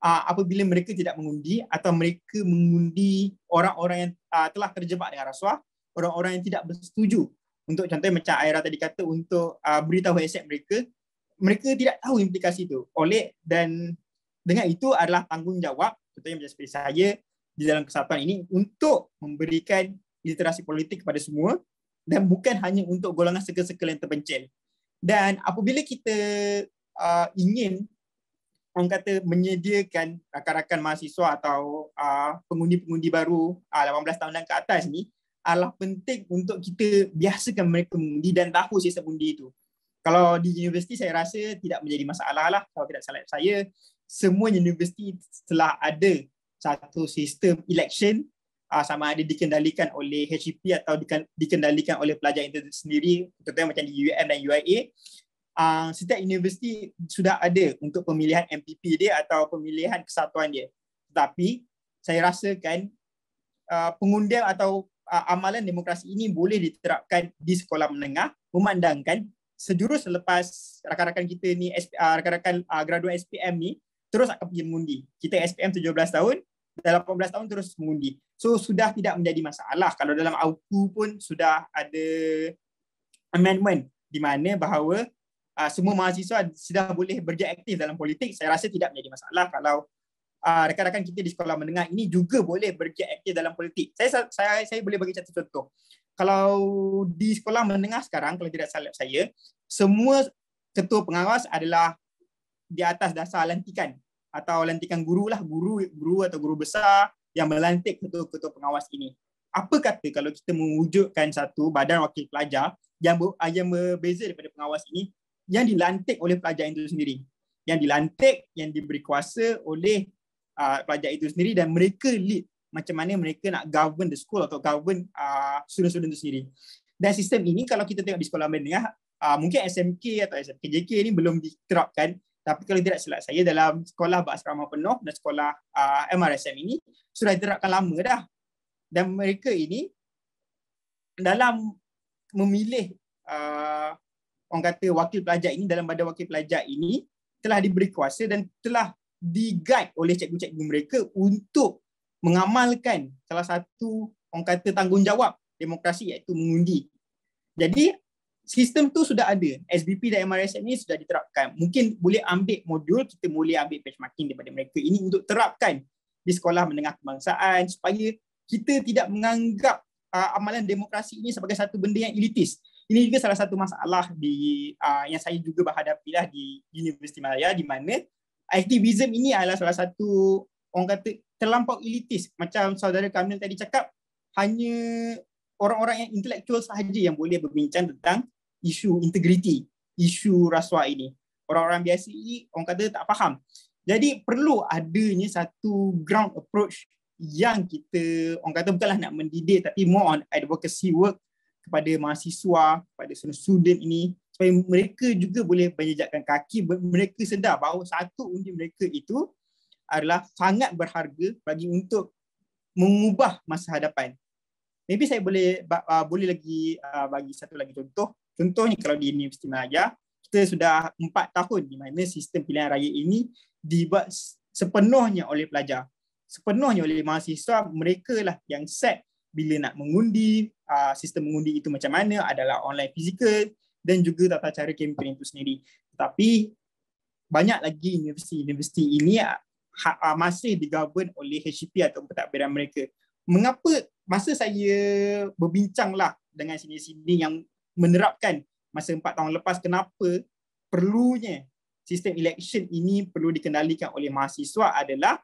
apabila mereka tidak mengundi atau mereka mengundi orang-orang yang telah terjebak dengan rasuah, orang-orang yang tidak bersetuju. Untuk contohnya macam Aira tadi kata, untuk beritahu aset mereka tidak tahu implikasi itu. Dan dengan itu adalah tanggungjawab, contohnya macam seperti saya di dalam kesatuan ini, untuk memberikan literasi politik kepada semua dan bukan hanya untuk golongan circle-circle yang terpencil. Dan apabila kita ingin, orang kata, menyediakan rakan-rakan mahasiswa atau pengundi-pengundi baru 18 tahun dan ke atas ni, adalah penting untuk kita biasakan mereka mengundi dan tahu sistem undi itu. Kalau di universiti saya rasa tidak menjadi masalah lah. Kalau tidak salah saya, semua universiti telah ada satu sistem election, sama ada dikendalikan oleh HEP atau dikendalikan oleh pelajar itu sendiri, contohnya macam di UM dan UIA. Setiap universiti sudah ada untuk pemilihan MPP dia atau pemilihan kesatuan dia. Tetapi saya rasakan pengundian atau amalan demokrasi ini boleh diterapkan di sekolah menengah, memandangkan sejurus selepas rakan-rakan kita ni, rakan-rakan graduan SPM ni terus akan pergi mengundi. Kita SPM 17 tahun, dalam 18 tahun terus mengundi. So sudah tidak menjadi masalah. Kalau dalam AUKU pun sudah ada amendment di mana bahawa semua mahasiswa sudah boleh berjaya aktif dalam politik. Saya rasa tidak menjadi masalah kalau rakan-rakan kita di sekolah menengah ini juga boleh berjaya aktif dalam politik. Saya boleh bagi satu contoh. Kalau di sekolah menengah sekarang, kalau tidak salah saya, semua ketua pengawas adalah di atas dasar lantikan atau lantikan guru lah, guru atau guru besar yang melantik ketua-ketua pengawas ini. Apa kata kalau kita mewujudkan satu badan wakil pelajar yang berbeza daripada pengawas ini, yang dilantik oleh pelajar itu sendiri, yang dilantik, yang diberi kuasa oleh pelajar itu sendiri, dan mereka lead macam mana mereka nak govern the school atau govern student-student itu sendiri. Dan sistem ini kalau kita tengok di sekolah menengah, mungkin SMK atau SMKJK ini belum diterapkan, tapi kalau tidak silap saya dalam sekolah berasrama penuh dan sekolah MRSM ini sudah diterapkan lama dah. Dan mereka ini dalam memilih orang kata wakil pelajar ini, dalam badan wakil pelajar ini telah diberi kuasa dan telah di-guide oleh cikgu-cikgu mereka untuk mengamalkan salah satu orang kata tanggungjawab demokrasi, iaitu mengundi. Jadi sistem tu sudah ada. SBP dan MRSM ni sudah diterapkan. Mungkin boleh ambil modul, kita boleh ambil benchmarking daripada mereka ini untuk terapkan di sekolah menengah kebangsaan supaya kita tidak menganggap amalan demokrasi ini sebagai satu benda yang elitis. Ini juga salah satu masalah yang saya juga berhadapilah di Universiti Malaya, di mana aktivisme ini adalah salah satu orang kata terlampau elitis. Macam saudara Kamil tadi cakap, hanya orang-orang yang intelektual sahaja yang boleh berbincang tentang isu integriti, isu rasuah ini. Orang-orang biasa ini orang kata tak faham. Jadi perlu adanya satu ground approach yang kita, orang kata bukanlah nak mendidik, tapi more on advocacy work kepada mahasiswa, kepada student ini, supaya mereka juga boleh menjejakkan kaki, mereka sedar bahawa satu undi mereka itu adalah sangat berharga bagi untuk mengubah masa hadapan. Maybe saya boleh lagi bagi satu lagi contoh. Contohnya kalau di Universiti Malaya, kita sudah 4 tahun di mana sistem pilihan raya ini dibuat sepenuhnya oleh pelajar, sepenuhnya oleh mahasiswa. Mereka lah yang set bila nak mengundi, sistem mengundi itu macam mana, adalah online fizikal dan juga tata cara kempen itu sendiri. Tetapi banyak lagi universiti ini masih digovern oleh HCP atau pentadbiran mereka. Mengapa masa saya berbincanglah dengan sini-sini yang menerapkan masa 4 tahun lepas, kenapa perlunya sistem election ini perlu dikendalikan oleh mahasiswa adalah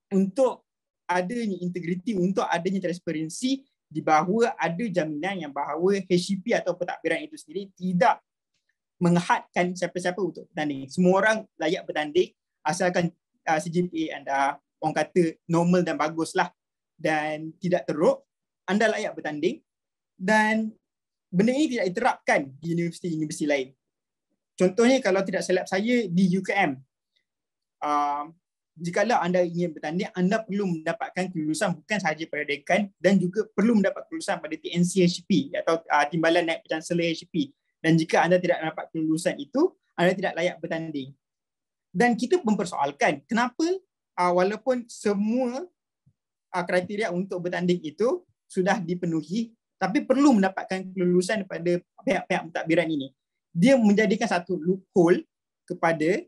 untuk adanya integriti, untuk adanya transparansi, di bahawa ada jaminan yang bahawa HCP atau pentadbiran itu sendiri tidak menghadkan siapa-siapa untuk bertanding. Semua orang layak bertanding asalkan CGPA anda orang kata normal dan baguslah dan tidak teruk, anda layak bertanding. Dan benda ini tidak diterapkan di universiti-universiti lain. Contohnya kalau tidak silap saya di UKM, jikalau anda ingin bertanding, anda perlu mendapatkan kelulusan bukan sahaja pada dekan dan juga perlu mendapat kelulusan pada TNC HCP atau Timbalan Naib Chancellor HCP. Dan jika anda tidak dapat kelulusan itu, anda tidak layak bertanding. Dan kita mempersoalkan kenapa walaupun semua kriteria untuk bertanding itu sudah dipenuhi, tapi perlu mendapatkan kelulusan daripada pihak-pihak pentadbiran ini. Dia menjadikan satu loophole kepada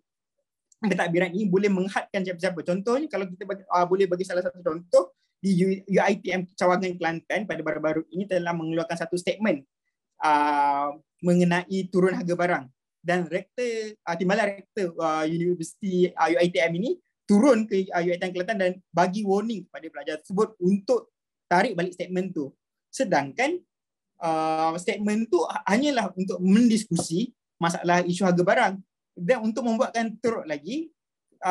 pentadbiran ini boleh menghadkan siapa-siapa. Contohnya kalau kita boleh bagi salah satu contoh, di UiTM Cawangan Kelantan pada baru-baru ini telah mengeluarkan satu statement mengenai turun harga barang. Dan rektor, timbalan rektor Universiti UiTM ini turun ke UiTM Kelantan dan bagi warning kepada pelajar tersebut untuk tarik balik statement tu. Sedangkan statement tu hanyalah untuk mendiskusi masalah isu harga barang. Dan untuk membuatkan teruk lagi,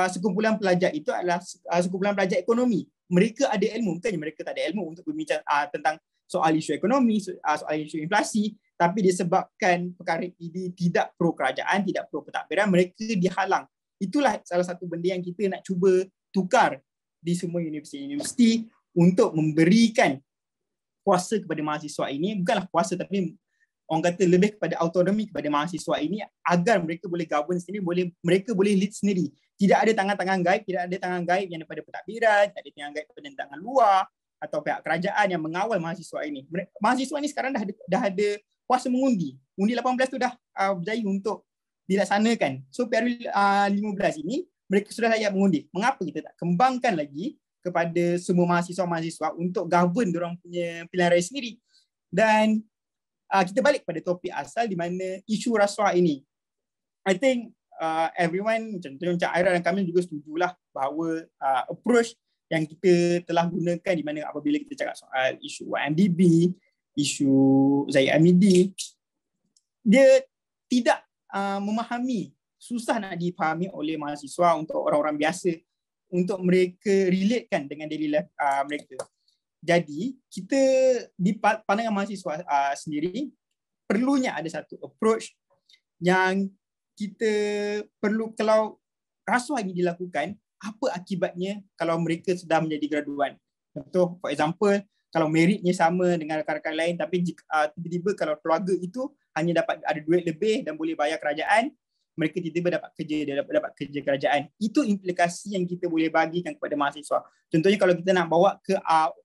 sekumpulan pelajar itu adalah sekumpulan pelajar ekonomi. Mereka ada ilmu, bukannya mereka tak ada ilmu untuk berbincang tentang soal isu ekonomi, soal isu inflasi, tapi disebabkan perkara ini tidak pro kerajaan, tidak pro pentadbiran, mereka dihalang. Itulah salah satu benda yang kita nak cuba tukar di semua universiti-universiti untuk memberikan kuasa kepada mahasiswa ini, bukanlah kuasa tapi orang kata lebih kepada autonomi kepada mahasiswa ini agar mereka boleh govern sendiri, mereka boleh lead sendiri. Tidak ada tangan-tangan gaib, tidak ada tangan gaib yang daripada pentadbiran, tak ada tangan gaib daripada tangan luar atau pihak kerajaan yang mengawal mahasiswa ini. Mahasiswa ini sekarang dah ada kuasa mengundi. Undi 18 tu dah berjaya untuk dilaksanakan. So PRU 15 ini mereka sudah layak mengundi. Mengapa kita tak kembangkan lagi kepada semua mahasiswa-mahasiswa untuk govern diorang punya pilihan raya sendiri? Dan kita balik pada topik asal di mana isu rasuah ini. I think everyone, contohnya Encik Aira dan kami juga setujulah bahawa approach yang kita telah gunakan di mana apabila kita cakap soal isu YMDB, isu Zahid Hamidi, dia tidak memahami, susah nak dipahami oleh mahasiswa untuk orang-orang biasa untuk mereka relatekan dengan daily life mereka. Jadi kita di pandangan mahasiswa sendiri perlunya ada satu approach yang kita perlu. Kalau rasuah ini dilakukan, apa akibatnya kalau mereka sudah menjadi graduan? Contoh, for example, kalau meritnya sama dengan rakan-rakan lain tapi tiba-tiba kalau keluarga itu hanya dapat ada duit lebih dan boleh bayar kerajaan, mereka tiba-tiba dapat kerja kerajaan. Itu implikasi yang kita boleh bagikan kepada mahasiswa. Contohnya kalau kita nak bawa ke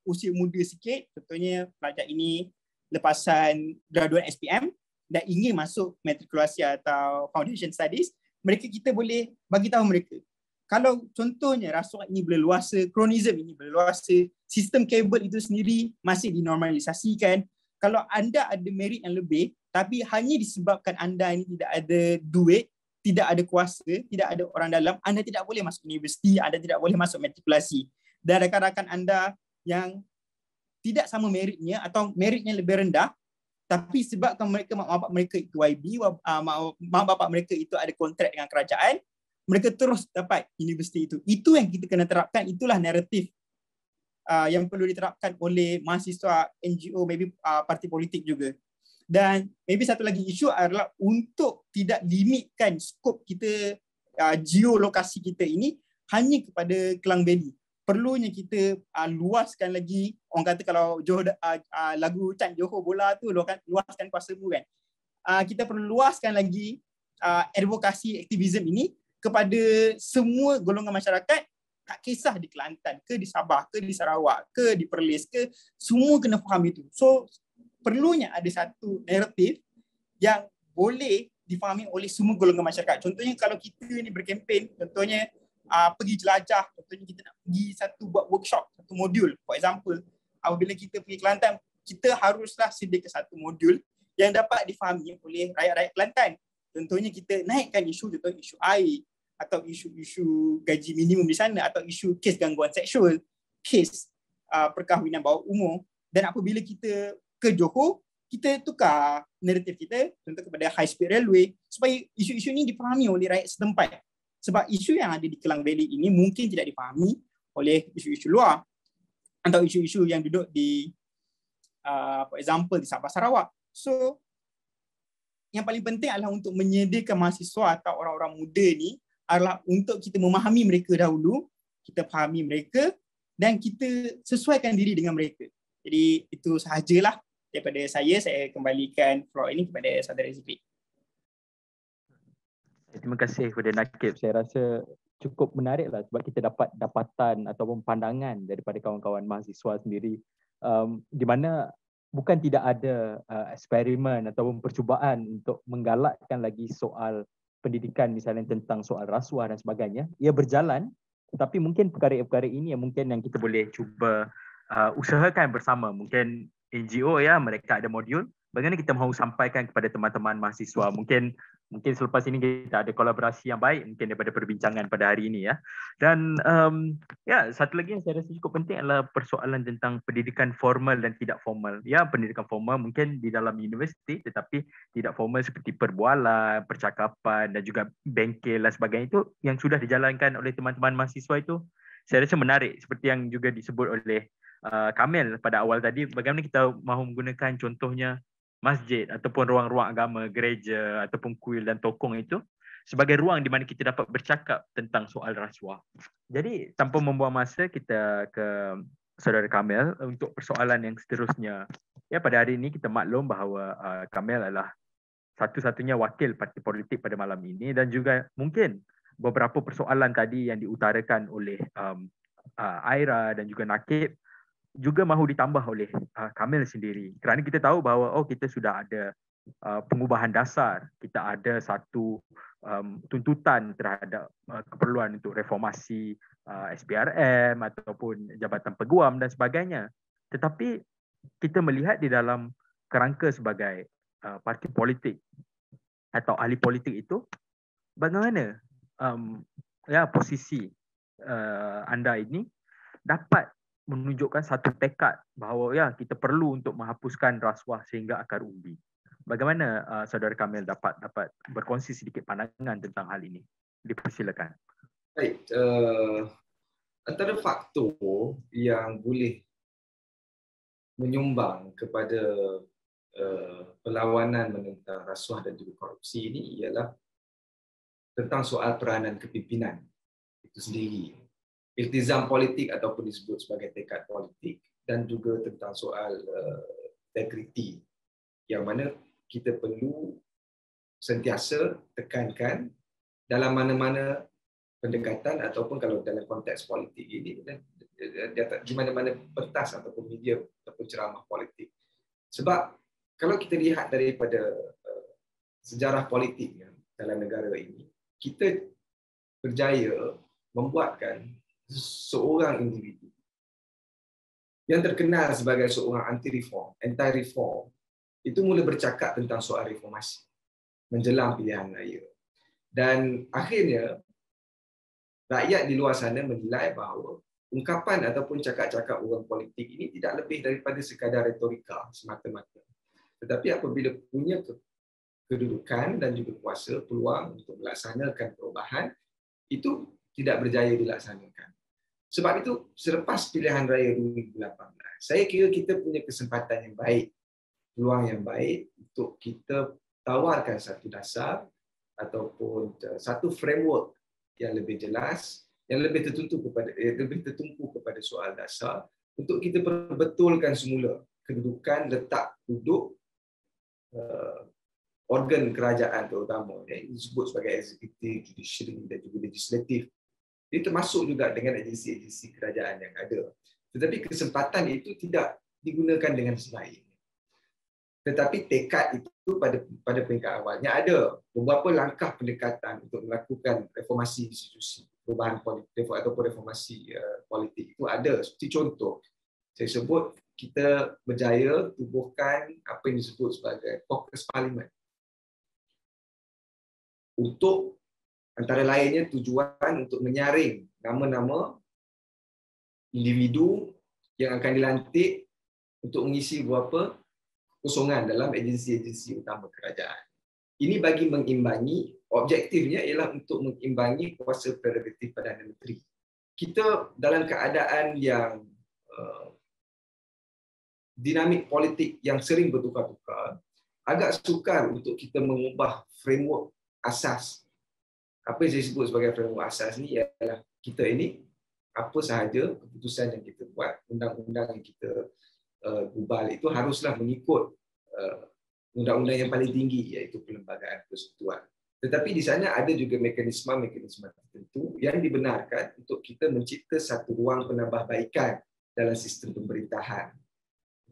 usia muda sikit, contohnya pelajar ini lepasan graduan SPM dan ingin masuk matrikulasi atau foundation studies, kita boleh bagi tahu mereka. Kalau contohnya rasuah ini berleluasa, kronisme ini berleluasa, sistem kabel itu sendiri masih dinormalisasikan. Kalau anda ada merit yang lebih tapi hanya disebabkan anda ini tidak ada duit, tidak ada kuasa, tidak ada orang dalam, anda tidak boleh masuk universiti, anda tidak boleh masuk matrikulasi. Dan rakan-rakan anda yang tidak sama meritnya atau meritnya lebih rendah, tapi sebabkan mak bapak mereka itu YB, mak bapak mereka itu ada kontrak dengan kerajaan, mereka terus dapat universiti itu. Itu yang kita kena terapkan, itulah naratif yang perlu diterapkan oleh mahasiswa, NGO, maybe parti politik juga. Dan maybe satu lagi isu adalah untuk tidak limitkan skop kita, geolokasi kita ini hanya kepada Klang Valley. Perlunya kita luaskan lagi, orang kata kalau Johor, lagu Chan Johor Bola tu luaskan kuasamu kan. Kita perlu luaskan lagi advokasi aktivisme ini kepada semua golongan masyarakat, tak kisah di Kelantan ke di Sabah ke di Sarawak ke di Perlis ke, semua kena faham itu. So perlunya ada satu naratif yang boleh difahami oleh semua golongan masyarakat. Contohnya kalau kita ni berkempen, contohnya pergi jelajah, contohnya kita nak pergi buat workshop, satu modul. For example, apabila kita pergi Kelantan, kita haruslah sediakan satu modul yang dapat difahami oleh rakyat-rakyat Kelantan. Contohnya kita naikkan isu, contoh isu air, atau isu-isu gaji minimum di sana, atau isu kes gangguan seksual, kes perkahwinan bawah umur. Dan apabila kita ke Johor, kita tukar naratif kita, contoh kepada high speed railway, supaya isu-isu ini difahami oleh rakyat setempat. Sebab isu yang ada di Klang Valley ini mungkin tidak difahami oleh isu-isu luar, atau isu-isu yang duduk di for example di Sabah Sarawak. So yang paling penting adalah untuk menyediakan mahasiswa atau orang-orang muda ni adalah untuk kita memahami mereka dahulu, kita fahami mereka dan kita sesuaikan diri dengan mereka. Jadi itu sahajalah daripada saya kembalikan floor ini kepada saudara Zikri. Terima kasih kepada Nakib. Saya rasa cukup menariklah sebab kita dapat dapatan ataupun pandangan daripada kawan-kawan mahasiswa sendiri, di mana bukan tidak ada eksperimen ataupun percubaan untuk menggalakkan lagi soal pendidikan, misalnya tentang soal rasuah dan sebagainya. Ia berjalan, tetapi mungkin perkara-perkara ini yang mungkin yang kita boleh cuba usahakan bersama. Mungkin NGO ya, mereka ada modul, bagaimana kita mahu sampaikan kepada teman-teman mahasiswa. Mungkin selepas ini kita ada kolaborasi yang baik mungkin daripada perbincangan pada hari ini ya. Dan ya, satu lagi yang saya rasa cukup penting adalah persoalan tentang pendidikan formal dan tidak formal. Ya, pendidikan formal mungkin di dalam universiti, tetapi tidak formal seperti perbualan, percakapan dan juga bengkel dan sebagainya, itu yang sudah dijalankan oleh teman-teman mahasiswa itu saya rasa menarik, seperti yang juga disebut oleh Kamil pada awal tadi, bagaimana kita mahu menggunakan contohnya masjid ataupun ruang-ruang agama, gereja ataupun kuil dan tokong itu sebagai ruang di mana kita dapat bercakap tentang soal rasuah. Jadi tanpa membuang masa, kita ke saudara Kamil untuk persoalan yang seterusnya. Ya, pada hari ini kita maklum bahawa Kamil adalah satu-satunya wakil parti politik pada malam ini, dan juga mungkin beberapa persoalan tadi yang diutarakan oleh Aira dan juga Nakib juga mahu ditambah oleh Kamil sendiri, kerana kita tahu bahawa kita sudah ada pengubahan dasar, kita ada satu tuntutan terhadap keperluan untuk reformasi SPRM ataupun Jabatan Peguam dan sebagainya. Tetapi kita melihat di dalam kerangka sebagai parti politik atau ahli politik itu, bagaimana posisi anda ini dapat menunjukkan satu tekad bahawa kita perlu untuk menghapuskan rasuah sehingga akar umbi. Bagaimana saudara Kamil dapat berkongsi sedikit pandangan tentang hal ini? Dipersilakan. Baik, antara faktor yang boleh menyumbang kepada perlawanan menentang rasuah dan juga korupsi ini ialah tentang soal peranan kepimpinan itu sendiri. Iltizam politik ataupun disebut sebagai tekad politik, dan juga tentang soal integriti yang mana kita perlu sentiasa tekankan dalam mana-mana pendekatan ataupun kalau dalam konteks politik ini di mana-mana pentas ataupun media ataupun ceramah politik. Sebab kalau kita lihat daripada sejarah politik dalam negara ini, kita berjaya membuatkan seorang individu yang terkenal sebagai seorang anti-reform itu mula bercakap tentang soal reformasi menjelang pilihan raya. Dan akhirnya rakyat di luar sana menilai bahawa ungkapan ataupun cakap-cakap orang politik ini tidak lebih daripada sekadar retorika semata-mata. Tetapi apabila punya kedudukan dan juga kuasa, peluang untuk melaksanakan perubahan, itu tidak berjaya dilaksanakan. Sebab itu selepas pilihan raya 2018, saya kira kita punya kesempatan yang baik, peluang yang baik untuk kita tawarkan satu dasar ataupun satu framework yang lebih jelas, yang lebih tertumpu kepada soal dasar untuk kita perbetulkan semula kedudukan duduk organ kerajaan terutama yang disebut sebagai eksekutif, judiciary dan juga legislatif. Ini termasuk juga dengan agensi-agensi kerajaan yang ada. Tetapi kesempatan itu tidak digunakan dengan sebaik. Tetapi tekad itu pada peringkat awalnya ada beberapa langkah pendekatan untuk melakukan reformasi institusi, perubahan politik ataupun reformasi politik itu ada. Seperti contoh, saya sebut kita berjaya tubuhkan apa yang disebut sebagai caucus parlimen. Untuk antara lainnya tujuan untuk menyaring nama-nama individu yang akan dilantik untuk mengisi beberapa kosongan dalam agensi-agensi utama kerajaan. Ini bagi mengimbangi, objektifnya ialah untuk mengimbangi kuasa prerogatif Perdana Menteri. Kita dalam keadaan yang dinamik politik yang sering bertukar-tukar, agak sukar untuk kita mengubah framework asas. Apa yang saya sebut sebagai framework asas ni ialah kita ini apa sahaja keputusan yang kita buat, undang-undang yang kita gubal itu haruslah mengikut undang-undang yang paling tinggi iaitu Perlembagaan Persekutuan. Tetapi di sana ada juga mekanisme-mekanisme tertentu yang dibenarkan untuk kita mencipta satu ruang penambahbaikan dalam sistem pemerintahan.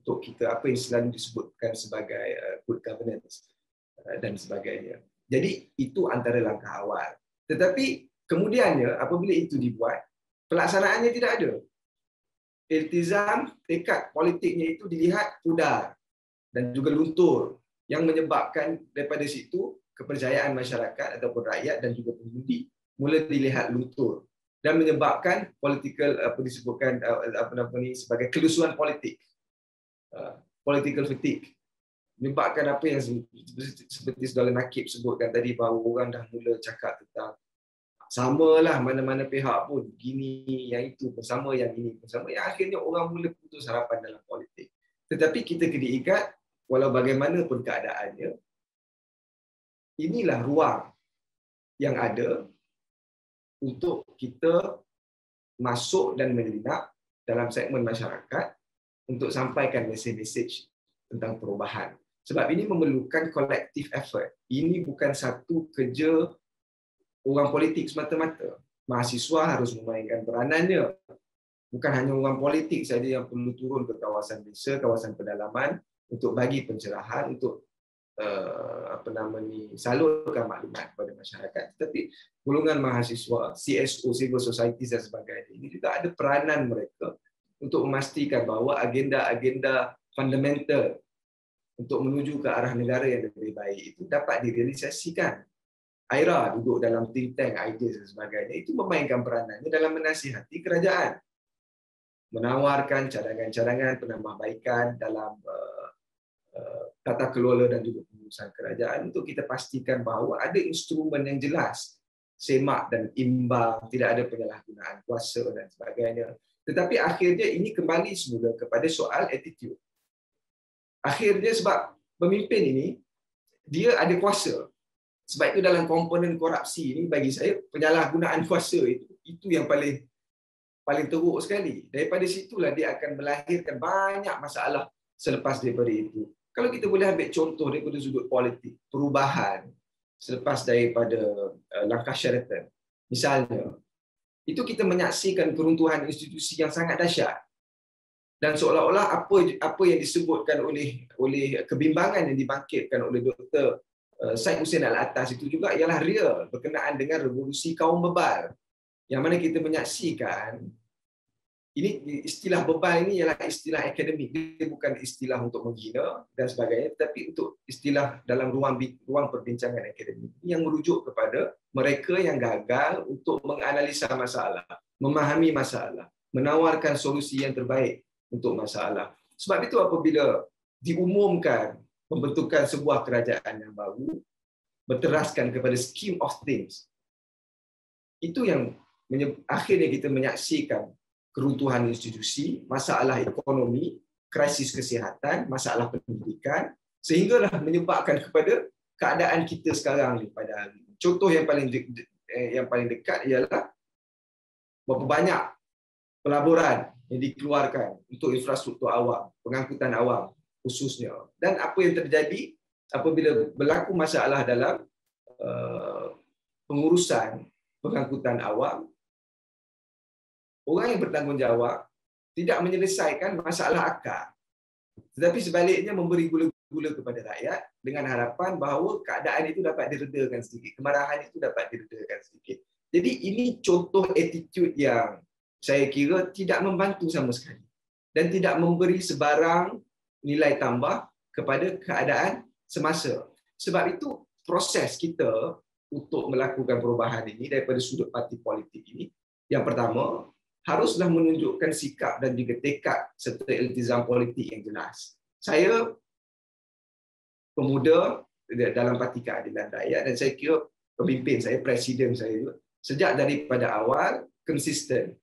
Untuk kita apa yang selalu disebutkan sebagai good governance dan sebagainya. Jadi itu antara langkah awal. Tetapi kemudiannya apabila itu dibuat, pelaksanaannya tidak ada. Iltizam, tekad politiknya itu dilihat pudar dan juga luntur yang menyebabkan daripada situ kepercayaan masyarakat ataupun rakyat dan juga pengundi mula dilihat luntur dan menyebabkan political disebutkan sebagai kelusuan politik. Political fatigue. Menyebabkan apa yang seperti Saudara Nakib sebutkan tadi bahawa orang dah mula cakap tentang samalah mana-mana pihak pun gini yang itu pun sama, yang ini pun sama, yang akhirnya orang mula putus harapan dalam politik. Tetapi kita kena ingat walau bagaimanapun keadaannya, inilah ruang yang ada untuk kita masuk dan menyelinap dalam segmen masyarakat untuk sampaikan mesej-mesej tentang perubahan. Sebab ini memerlukan collective effort. Ini bukan satu kerja orang politik semata-mata. Mahasiswa harus memainkan peranannya. Bukan hanya orang politik saja yang perlu turun ke kawasan desa, kawasan pedalaman untuk bagi pencerahan, untuk salurkan maklumat kepada masyarakat. Tetapi golongan mahasiswa, CSO, civil society dan sebagainya, ini juga ada peranan mereka untuk memastikan bahawa agenda-agenda fundamental untuk menuju ke arah negara yang lebih baik itu dapat direalisasikan. Aira duduk dalam think tank, ideas dan sebagainya, itu memainkan peranannya dalam menasihati kerajaan. Menawarkan cadangan-cadangan penambahbaikan dalam tata kelola dan juga pengurusan kerajaan untuk kita pastikan bahawa ada instrumen yang jelas, semak dan imbang, tidak ada penyalahgunaan kuasa dan sebagainya. Tetapi akhirnya ini kembali semula kepada soal attitude. Akhirnya sebab pemimpin ini, dia ada kuasa. Sebab itu dalam komponen korupsi ini bagi saya, penyalahgunaan kuasa itu yang paling teruk sekali. Daripada situlah dia akan melahirkan banyak masalah selepas daripada itu. Kalau kita boleh ambil contoh daripada sudut politik, perubahan selepas daripada langkah Sheraton. Misalnya, itu kita menyaksikan keruntuhan institusi yang sangat dahsyat. Dan seolah-olah apa yang disebutkan oleh kebimbangan yang dibangkitkan oleh Dr. Syed Hussein Al-Attas itu juga ialah real berkenaan dengan revolusi kaum bebal. Yang mana kita menyaksikan, ini istilah bebal ini ialah istilah akademik. Dia bukan istilah untuk menghina dan sebagainya, tetapi untuk istilah dalam ruang perbincangan akademik yang merujuk kepada mereka yang gagal untuk menganalisa masalah, memahami masalah, menawarkan solusi yang terbaik untuk masalah. Sebab itu apabila diumumkan pembentukan sebuah kerajaan yang baru, berteraskan kepada scheme of things, Itu yang akhirnya kita menyaksikan keruntuhan institusi, masalah ekonomi, krisis kesihatan, masalah pendidikan, sehinggalah menyebabkan kepada keadaan kita sekarang ni pada hari ini. Contoh yang paling dekat ialah berapa banyak pelaburan yang dikeluarkan untuk infrastruktur awam, pengangkutan awam khususnya. Dan apa yang terjadi apabila berlaku masalah dalam pengurusan pengangkutan awam, orang yang bertanggungjawab tidak menyelesaikan masalah akar, tetapi sebaliknya memberi gula-gula kepada rakyat dengan harapan bahawa keadaan itu dapat diredakan sedikit, kemarahan itu dapat diredakan sedikit. Jadi ini contoh attitude yang saya kira tidak membantu sama sekali dan tidak memberi sebarang nilai tambah kepada keadaan semasa. Sebab itu proses kita untuk melakukan perubahan ini daripada sudut parti politik ini, yang pertama, haruslah menunjukkan sikap dan juga tekad serta iltizam politik yang jelas. Saya pemuda dalam Parti Keadilan Rakyat dan saya kira pemimpin saya, presiden saya juga, sejak daripada awal konsisten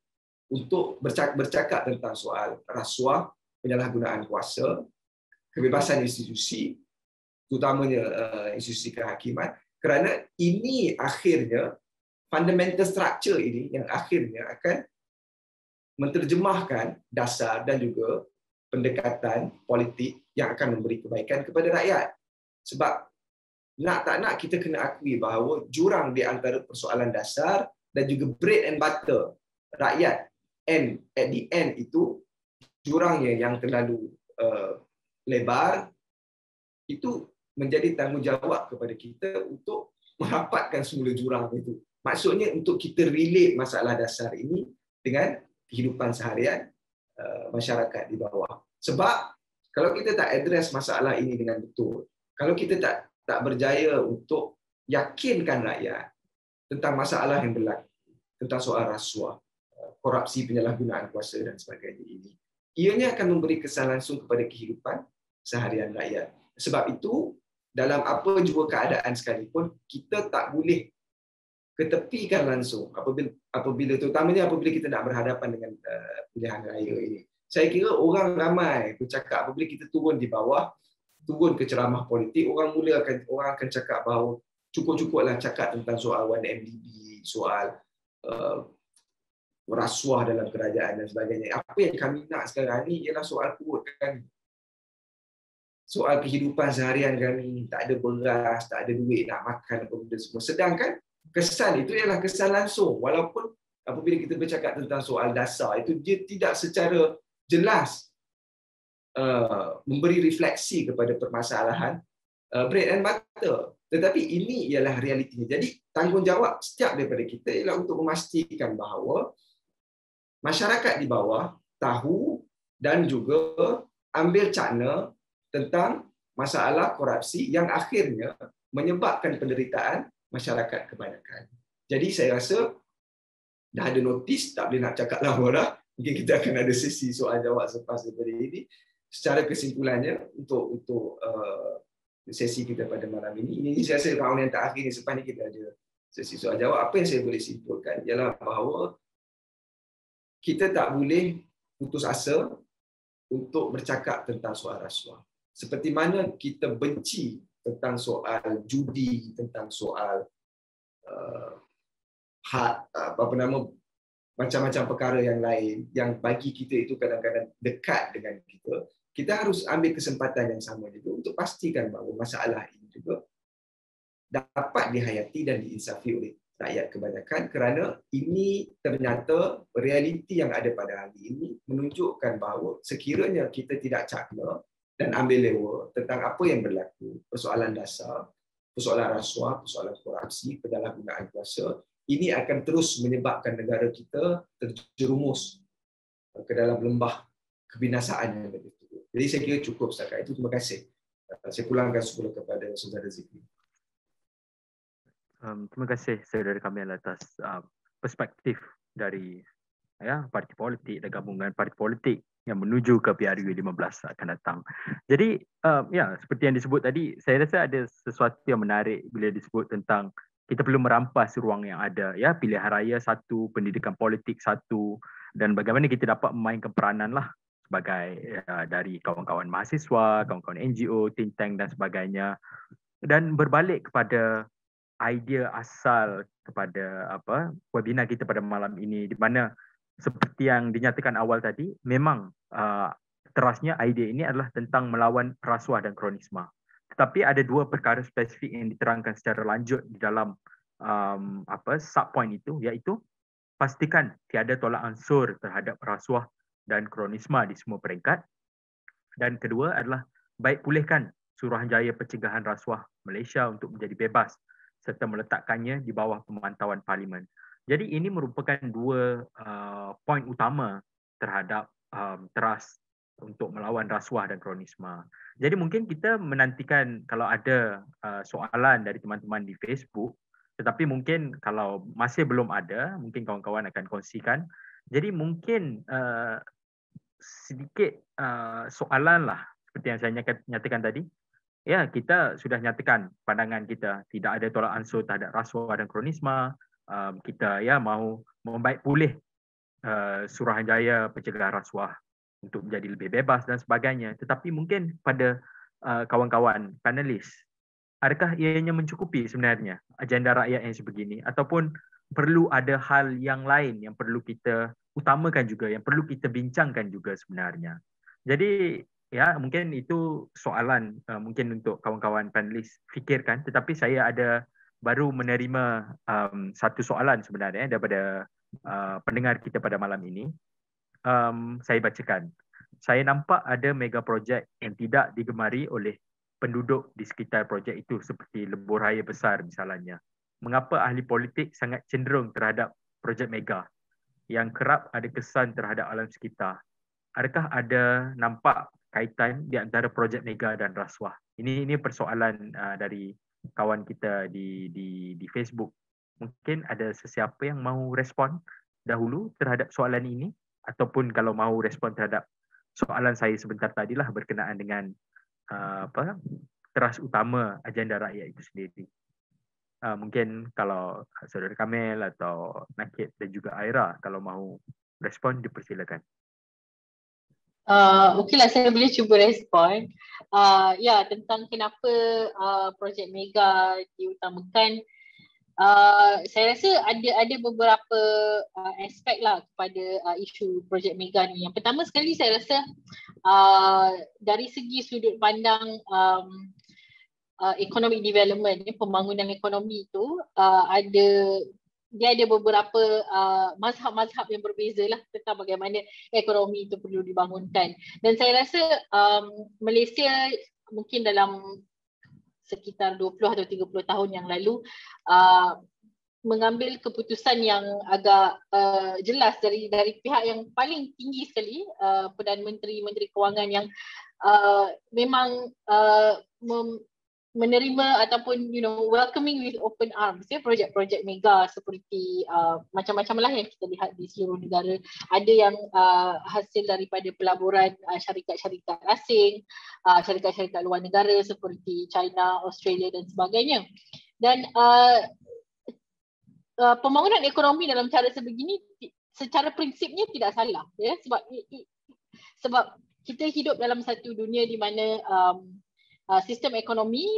untuk bercakap tentang soal rasuah, penyalahgunaan kuasa, kebebasan institusi, terutamanya institusi kehakiman, kerana ini akhirnya fundamental structure ini yang akhirnya akan menterjemahkan dasar dan juga pendekatan politik yang akan memberi kebaikan kepada rakyat. Sebab nak tak nak kita kena akui bahawa jurang di antara persoalan dasar dan juga bread and butter rakyat, and at the end itu jurangnya yang terlalu lebar, itu menjadi tanggungjawab kepada kita untuk merapatkan semula jurang itu. Maksudnya untuk kita relate masalah dasar ini dengan kehidupan seharian masyarakat di bawah. Sebab kalau kita tak address masalah ini dengan betul, kalau kita tak berjaya untuk yakinkan rakyat tentang masalah yang berlaku, tentang soal rasuah, korupsi, penyalahgunaan kuasa dan sebagainya ini, ianya akan memberi kesan langsung kepada kehidupan seharian rakyat. Sebab itu, dalam apa jua keadaan sekalipun, kita tak boleh ketepikan langsung apabila terutamanya apabila kita nak berhadapan dengan pilihan raya ini. Saya kira orang ramai bercakap apabila kita turun di bawah, turun ke ceramah politik, orang akan cakap bahawa cukup-cukuplah cakap tentang soal 1MDB, soal rasuah dalam kerajaan dan sebagainya. Apa yang kami nak sekarang ni ialah soal perut kami. Soal kehidupan seharian kami, tak ada beras, tak ada duit nak makan apa benda semua. Sedangkan kesan itu ialah kesan langsung. Walaupun apabila kita bercakap tentang soal dasar, itu dia tidak secara jelas memberi refleksi kepada permasalahan bread and butter. Tetapi ini ialah realitinya. Jadi tanggungjawab setiap daripada kita ialah untuk memastikan bahawa masyarakat di bawah tahu dan juga ambil cakna tentang masalah korupsi yang akhirnya menyebabkan penderitaan masyarakat kebanyakan. Jadi saya rasa dah ada notis, tak boleh nak cakap lama dah. Mungkin kita akan ada sesi soal jawab selepas daripada ini. Secara kesimpulannya untuk sesi kita pada malam ini saya rasa round yang terakhir ni, selepas ni kita ada sesi soal jawab. Apa yang saya boleh simpulkan ialah bahawa kita tak boleh putus asa untuk bercakap tentang soal rasuah. Seperti mana kita benci tentang soal judi, tentang soal macam-macam perkara yang lain yang bagi kita itu kadang-kadang dekat dengan kita, kita harus ambil kesempatan yang sama juga untuk pastikan bahawa masalah ini juga dapat dihayati dan diinsafi oleh rakyat kebanyakan, kerana ini ternyata realiti yang ada pada hari ini menunjukkan bahawa sekiranya kita tidak cakna dan ambil lewa tentang apa yang berlaku, persoalan dasar, persoalan rasuah, persoalan korupsi, penyalahgunaan kuasa, ini akan terus menyebabkan negara kita terjerumus ke dalam lembah kebinasaan yang lebih teruk. Jadi saya kira cukup setakat itu. Terima kasih. Saya pulangkan semula kepada Saudara Zikri. Terima kasih Saudara Kamil atas perspektif dari parti politik dan gabungan parti politik yang menuju ke PRU 15 akan datang. Jadi seperti yang disebut tadi, saya rasa ada sesuatu yang menarik bila disebut tentang kita perlu merampas ruang yang ada, ya, pilihan raya satu, pendidikan politik satu, dan bagaimana kita dapat memainkan peranan lah sebagai dari kawan-kawan mahasiswa, kawan-kawan NGO, think tank dan sebagainya, dan berbalik kepada idea asal kepada webinar kita pada malam ini, di mana seperti yang dinyatakan awal tadi, memang terasnya idea ini adalah tentang melawan rasuah dan kronisma. Tetapi ada dua perkara spesifik yang diterangkan secara lanjut di dalam subpoint itu, iaitu pastikan tiada tolak ansur terhadap rasuah dan kronisma di semua peringkat. Dan kedua adalah baik pulihkan Suruhanjaya Pencegahan Rasuah Malaysia untuk menjadi bebas serta meletakkannya di bawah pemantauan Parlimen. Jadi ini merupakan dua poin utama terhadap teras untuk melawan rasuah dan kronisma. Jadi mungkin kita menantikan kalau ada soalan dari teman-teman di Facebook, tetapi mungkin kalau masih belum ada, mungkin kawan-kawan akan kongsikan. Jadi mungkin sedikit soalan lah, seperti yang saya nyatakan tadi. Ya, kita sudah nyatakan pandangan kita, tidak ada tolak ansur terhadap rasuah dan kronisma. Kita mahu membaik pulih Suruhanjaya Pencegahan Rasuah untuk menjadi lebih bebas dan sebagainya. Tetapi mungkin pada kawan-kawan panelis, adakah ianya mencukupi sebenarnya agenda rakyat yang sebegini, ataupun perlu ada hal yang lain yang perlu kita utamakan juga, yang perlu kita bincangkan juga sebenarnya. Jadi mungkin itu soalan mungkin untuk kawan-kawan panelis fikirkan, tetapi saya ada baru menerima satu soalan sebenarnya daripada pendengar kita pada malam ini. Saya bacakan. Saya nampak ada mega projek yang tidak digemari oleh penduduk di sekitar projek itu, seperti lebuh raya besar misalnya. Mengapa ahli politik sangat cenderung terhadap projek mega yang kerap ada kesan terhadap alam sekitar? Adakah ada nampak kaitan di antara projek mega dan rasuah? Ini persoalan dari kawan kita di Facebook. Mungkin ada sesiapa yang mahu respon dahulu terhadap soalan ini, ataupun kalau mahu respon terhadap soalan saya sebentar tadilah berkenaan dengan teras utama agenda rakyat itu sendiri. Mungkin kalau saudara Kamil atau Nakib dan juga Aira kalau mahu respon, dipersilakan. Okeylah, saya boleh cuba respon. Tentang kenapa projek mega diutamakan. Saya rasa ada beberapa aspek lah kepada isu projek mega ni. Yang pertama sekali, saya rasa dari segi sudut pandang economic development, pembangunan ekonomi itu, dia ada beberapa mazhab-mazhab yang berbeza lah tentang bagaimana ekonomi itu perlu dibangunkan. Dan saya rasa Malaysia mungkin dalam sekitar 20 atau 30 tahun yang lalu mengambil keputusan yang agak jelas dari pihak yang paling tinggi sekali, Perdana Menteri Kewangan, yang memang menerima ataupun welcoming with open arms projek-projek mega seperti macam-macam lah yang kita lihat di seluruh negara. Ada yang hasil daripada pelaburan syarikat-syarikat asing, syarikat-syarikat luar negara seperti China, Australia dan sebagainya. Dan pembangunan ekonomi dalam cara sebegini secara prinsipnya tidak salah, sebab kita hidup dalam satu dunia di mana sistem ekonomi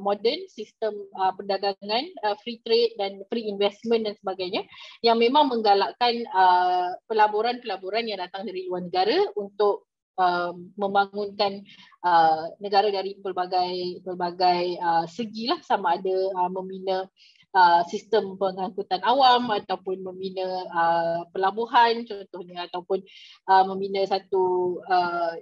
moden, sistem perdagangan, free trade dan free investment dan sebagainya, yang memang menggalakkan pelaburan-pelaburan yang datang dari luar negara untuk membangunkan negara dari pelbagai segi lah, sama ada membina sistem pengangkutan awam ataupun membina pelabuhan contohnya, ataupun membina satu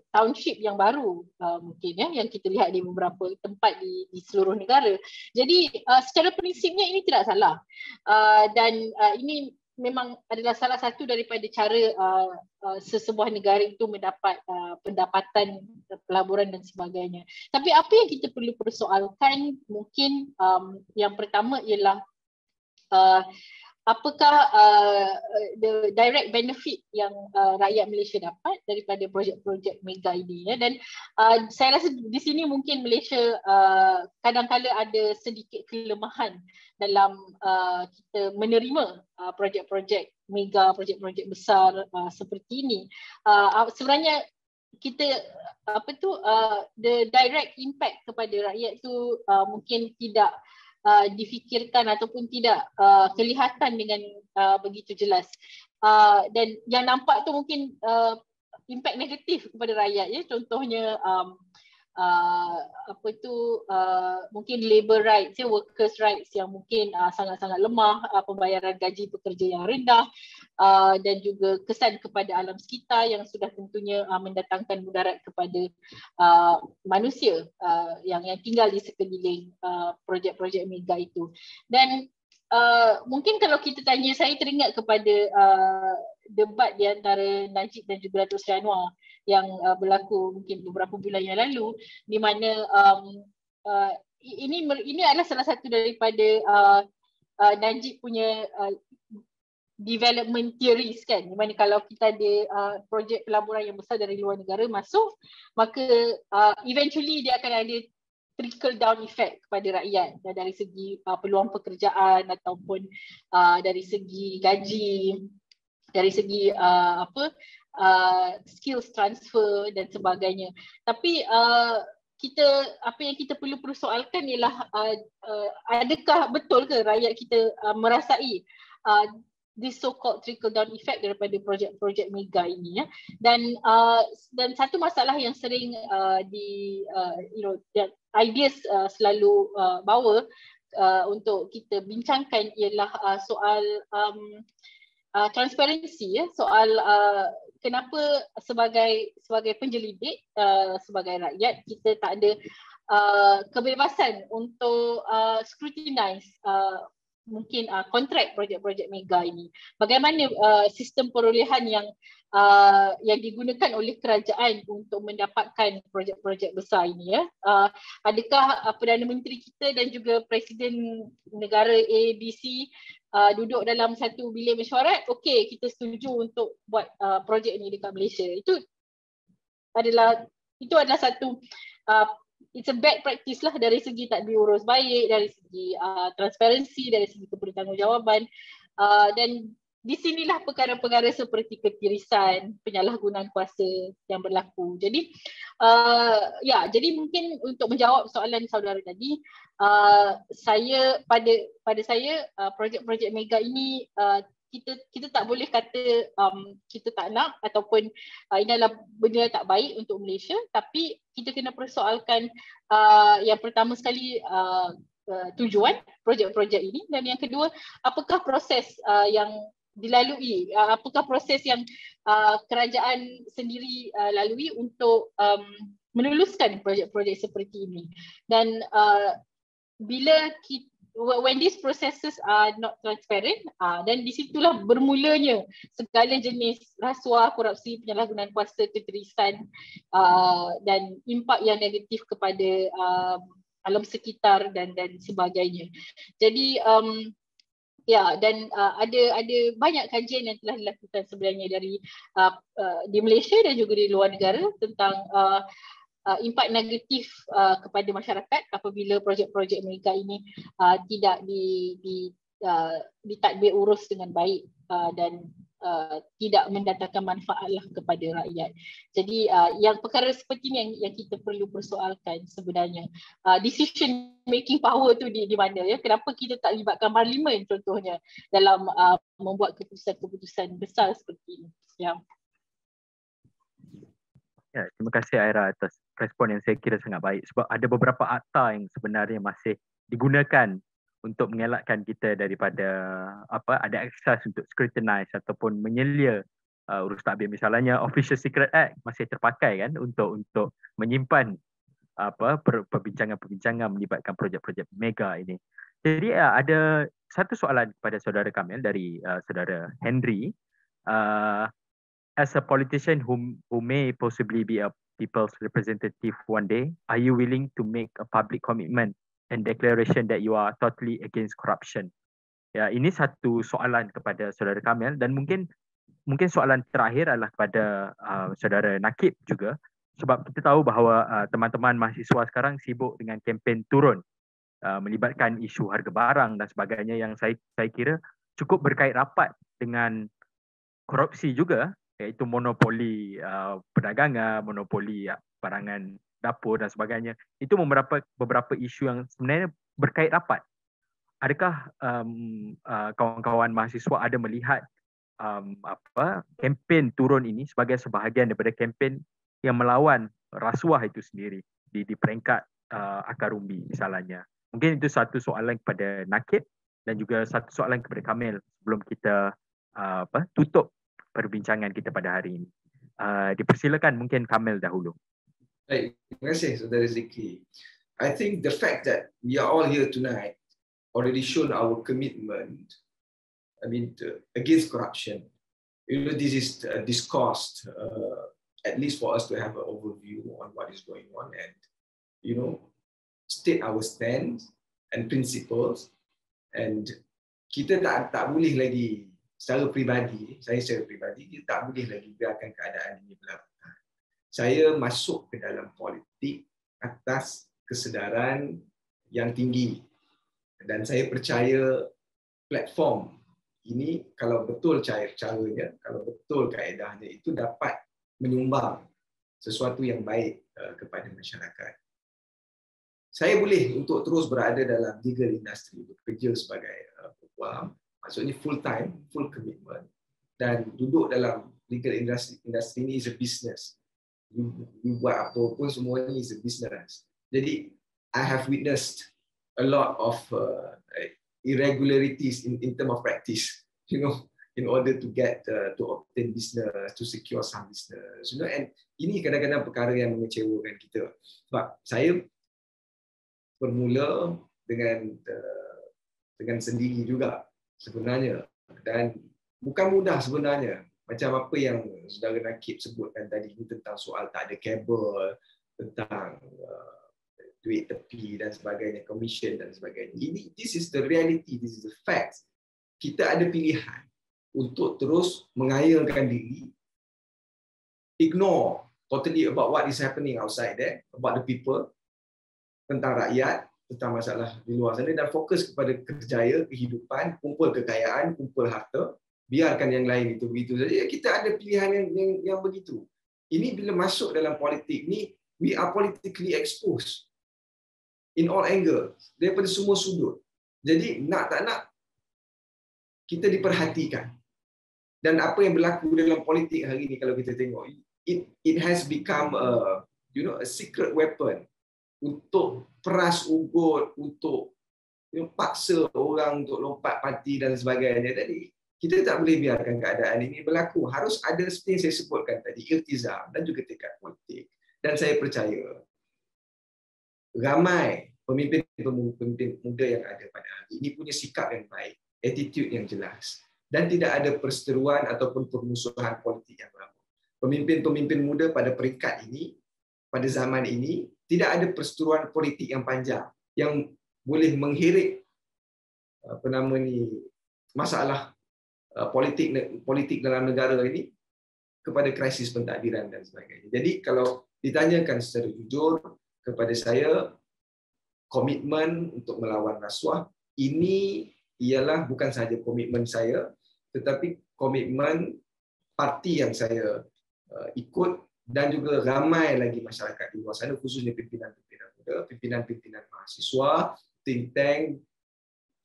township yang baru mungkin yang kita lihat di beberapa tempat di seluruh negara. Jadi secara prinsipnya ini tidak salah, dan ini memang adalah salah satu daripada cara sesebuah negara itu mendapat pendapatan pelaburan dan sebagainya. Tapi apa yang kita perlu persoalkan mungkin yang pertama ialah apakah the direct benefit yang rakyat Malaysia dapat daripada projek-projek mega ini, ya. Dan saya rasa di sini mungkin Malaysia kadang-kala ada sedikit kelemahan dalam kita menerima projek-projek mega, projek-projek besar seperti ini. Sebenarnya kita the direct impact kepada rakyat tu mungkin tidak difikirkan ataupun tidak kelihatan dengan begitu jelas, dan yang nampak tu mungkin impact negatif kepada rakyat, ya. Contohnya mungkin labour rights, ya, workers rights yang mungkin sangat-sangat lemah, pembayaran gaji pekerja yang rendah, dan juga kesan kepada alam sekitar yang sudah tentunya mendatangkan mudarat kepada manusia yang tinggal di sekeliling projek-projek mega itu. Dan mungkin kalau kita tanya, saya teringat kepada debat di antara Najib dan juga Datuk Seri Anwar yang berlaku mungkin beberapa bulan yang lalu, di mana ini adalah salah satu daripada Najib punya development theories, kan, di mana kalau kita ada projek pelaburan yang besar dari luar negara masuk, maka eventually dia akan ada trickle down effect kepada rakyat, dari segi peluang pekerjaan ataupun dari segi gaji, dari segi skills transfer dan sebagainya. Tapi apa yang kita perlu persoalkan ialah adakah betul ke rakyat kita merasai this so-called trickle down effect daripada projek-projek mega ini, ya. Dan satu masalah yang sering ideas selalu bawa untuk kita bincangkan ialah soal transparansi, ya, soal kenapa sebagai penjelidik, sebagai rakyat, kita tak ada kebebasan untuk scrutinize mungkin kontrak projek-projek mega ini. Bagaimana sistem perolehan yang digunakan oleh kerajaan untuk mendapatkan projek-projek besar ini, ya. Adakah Perdana Menteri kita dan juga Presiden negara ABC duduk dalam satu bilik mesyuarat, okey, kita setuju untuk buat projek ini dekat Malaysia. Itu adalah satu it's a bad practice lah dari segi tak diurus baik, dari segi transparansi, dari segi kebertanggungjawaban, dan di sinilah perkara-perkara seperti ketirisan, penyalahgunaan kuasa yang berlaku. Jadi jadi mungkin untuk menjawab soalan saudara tadi, pada saya projek-projek mega ini kita tak boleh kata kita tak nak ataupun ini adalah benda tak baik untuk Malaysia, tapi kita kena persoalkan yang pertama sekali tujuan projek-projek ini, dan yang kedua, apakah proses yang dilalui, apakah proses yang kerajaan sendiri lalui untuk meluluskan projek-projek seperti ini. Dan when these processes are not transparent, dan di situlah bermulanya segala jenis rasuah, korupsi, penyalahgunaan kuasa, ketirisan, dan impak yang negatif kepada alam sekitar dan sebagainya. Jadi dan ada banyak kajian yang telah dilakukan sebenarnya di Malaysia dan juga di luar negara tentang impak negatif kepada masyarakat apabila projek-projek mega ini tidak ditadbir urus dengan baik dan tidak mendatangkan manfaatlah kepada rakyat. Jadi yang perkara seperti ini yang kita perlu persoalkan sebenarnya. Decision making power tu di mana, ya? Kenapa kita tak libatkan parlimen contohnya dalam membuat keputusan-keputusan besar seperti ini? Ya. Ya, terima kasih Aira atas respon yang saya kira sangat baik, sebab ada beberapa akta yang sebenarnya masih digunakan untuk mengelakkan kita daripada ada akses untuk scrutinize ataupun menyelia urus tadbir. Misalnya Official Secret Act masih terpakai, kan, untuk menyimpan perbincangan-perbincangan melibatkan projek-projek mega ini. Jadi ada satu soalan kepada saudara Kamil dari saudara Henry. As a politician who may possibly be a people's representative one day, are you willing to make a public commitment and declaration that you are totally against corruption? Ya, ini satu soalan kepada saudara Kamil, dan mungkin soalan terakhir adalah kepada saudara Nakib juga, sebab kita tahu bahawa teman-teman mahasiswa sekarang sibuk dengan kempen turun, melibatkan isu harga barang dan sebagainya, yang saya kira cukup berkait rapat dengan korupsi juga, iaitu monopoli perdagangan, monopoli barangan dapur dan sebagainya. Itu beberapa isu yang sebenarnya berkait rapat. Adakah kawan-kawan mahasiswa ada melihat kempen turun ini sebagai sebahagian daripada kempen yang melawan rasuah itu sendiri di peringkat akar umbi misalnya? Mungkin itu satu soalan kepada Nakib dan juga satu soalan kepada Kamil sebelum kita tutup perbincangan kita pada hari ini. Dipersilakan mungkin Kamil dahulu. Baik, terima kasih Saudara Zikri. I think the fact that we are all here tonight already shown our commitment, against corruption. This is discussed, at least for us to have an overview on what is going on and, state our stands and principles. And kita tak boleh lagi secara pribadi, saya secara pribadi, kita tak boleh lagi biarkan keadaan ini berlaku. Saya masuk ke dalam politik atas kesedaran yang tinggi. Dan saya percaya platform ini, kalau betul caranya, kalau betul kaedahnya, itu dapat menyumbang sesuatu yang baik kepada masyarakat. Saya boleh untuk terus berada dalam legal industry, bekerja sebagai peguam, maksudnya full time, full commitment, dan duduk dalam legal industry ini is a business. You buat apa pun semua ini is a business. Jadi I have witnessed a lot of irregularities in terms of practice, in order to get to obtain business, to secure some business, and ini kadang-kadang perkara yang mengecewakan kita. Sebab saya bermula dengan sendiri juga sebenarnya, dan bukan mudah sebenarnya. Macam apa yang saudara Nakib sebutkan tadi, ini tentang soal tak ada kabel, tentang duit tepi dan sebagainya, commission dan sebagainya. This is the reality, this is the fact. Kita ada pilihan untuk terus mengayalkan diri, ignore totally about what is happening outside there, about the people, tentang rakyat, tentang masalah di luar sana, dan fokus kepada kerjaya, kehidupan, kumpul kekayaan, kumpul harta, biarkan yang lain itu begitu saja. Kita ada pilihan yang begitu. Ini bila masuk dalam politik ni, we are politically exposed in all angles, daripada semua sudut. Jadi nak tak nak, kita diperhatikan. Dan apa yang berlaku dalam politik hari ini, kalau kita tengok, it has become a secret weapon untuk peras ugut, untuk paksa orang untuk lompat parti dan sebagainya. Jadi kita tak boleh biarkan keadaan ini berlaku. Harus ada seperti yang saya sebutkan tadi, iltizam dan juga tekad politik. Dan saya percaya ramai pemimpin muda yang ada pada hari ini punya sikap yang baik, attitude yang jelas, dan tidak ada perseteruan ataupun permusuhan politik yang lama. Pemimpin-pemimpin muda pada peringkat ini, pada zaman ini, tidak ada perseteruan politik yang panjang yang boleh mengheret masalah politik dalam negara ini kepada krisis pentadbiran dan sebagainya. Jadi kalau ditanyakan secara jujur kepada saya, komitmen untuk melawan rasuah ini ialah bukan sahaja komitmen saya, tetapi komitmen parti yang saya ikut, dan juga ramai lagi masyarakat di luar sana, khususnya pimpinan-pimpinan muda, pimpinan-pimpinan mahasiswa, think tank,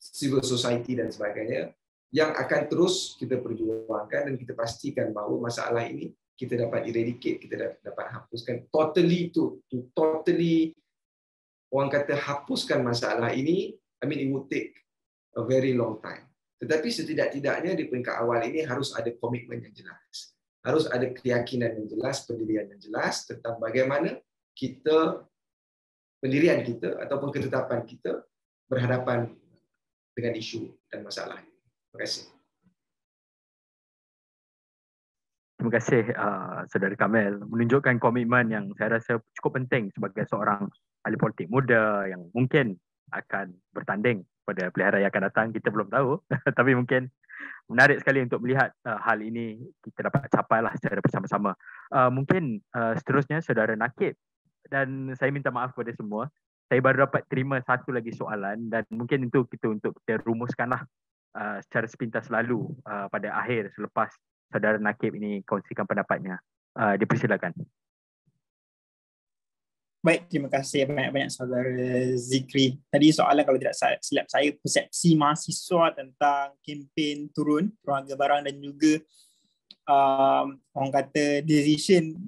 civil society dan sebagainya, yang akan terus kita perjuangkan dan kita pastikan bahawa masalah ini kita dapat eradicate, kita dapat hapuskan totally, totally, orang kata hapuskan masalah ini. It would take a very long time. Tetapi setidak-tidaknya di peringkat awal ini harus ada komitmen yang jelas. Harus ada keyakinan yang jelas, pendirian yang jelas tentang bagaimana pendirian kita ataupun ketetapan kita berhadapan dengan isu dan masalah ini. Terima kasih. Terima kasih Saudara Kamil, menunjukkan komitmen yang saya rasa cukup penting sebagai seorang ahli politik muda yang mungkin akan bertanding pada pilihan raya akan datang, kita belum tahu. Tapi mungkin menarik sekali untuk melihat hal ini kita dapat capai lah secara bersama-sama. Mungkin seterusnya Saudara Nakib, dan saya minta maaf kepada semua. Saya baru dapat terima satu lagi soalan dan mungkin untuk kita rumuskanlah secara sepintas lalu pada akhir selepas Saudara Nakib ini kongsikan pendapatnya. Dipersilakan. Baik, terima kasih banyak-banyak Saudara Zikri. Tadi soalan kalau tidak silap saya, persepsi mahasiswa tentang kempen turun harga barang dan juga orang kata decision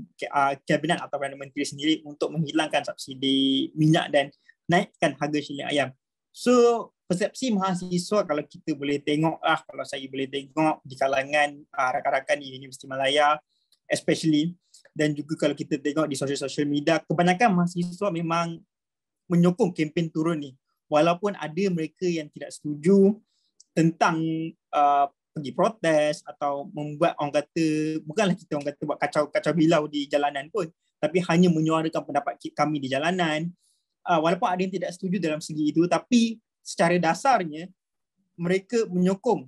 kabinet atau Perdana Menteri sendiri untuk menghilangkan subsidi minyak dan naikkan harga shilling ayam. So, persepsi mahasiswa kalau kita boleh tengok kalau saya boleh tengok di kalangan rakan-rakan di Universiti Malaya especially, dan juga kalau kita tengok di sosial media, kebanyakan mahasiswa memang menyokong kempen turun ni. Walaupun ada mereka yang tidak setuju tentang pergi protes atau membuat orang kata, bukanlah kita orang kata buat kacau bilau di jalanan pun, tapi hanya menyuarakan pendapat kami di jalanan. Walaupun ada yang tidak setuju dalam segi itu, tapi secara dasarnya mereka menyokong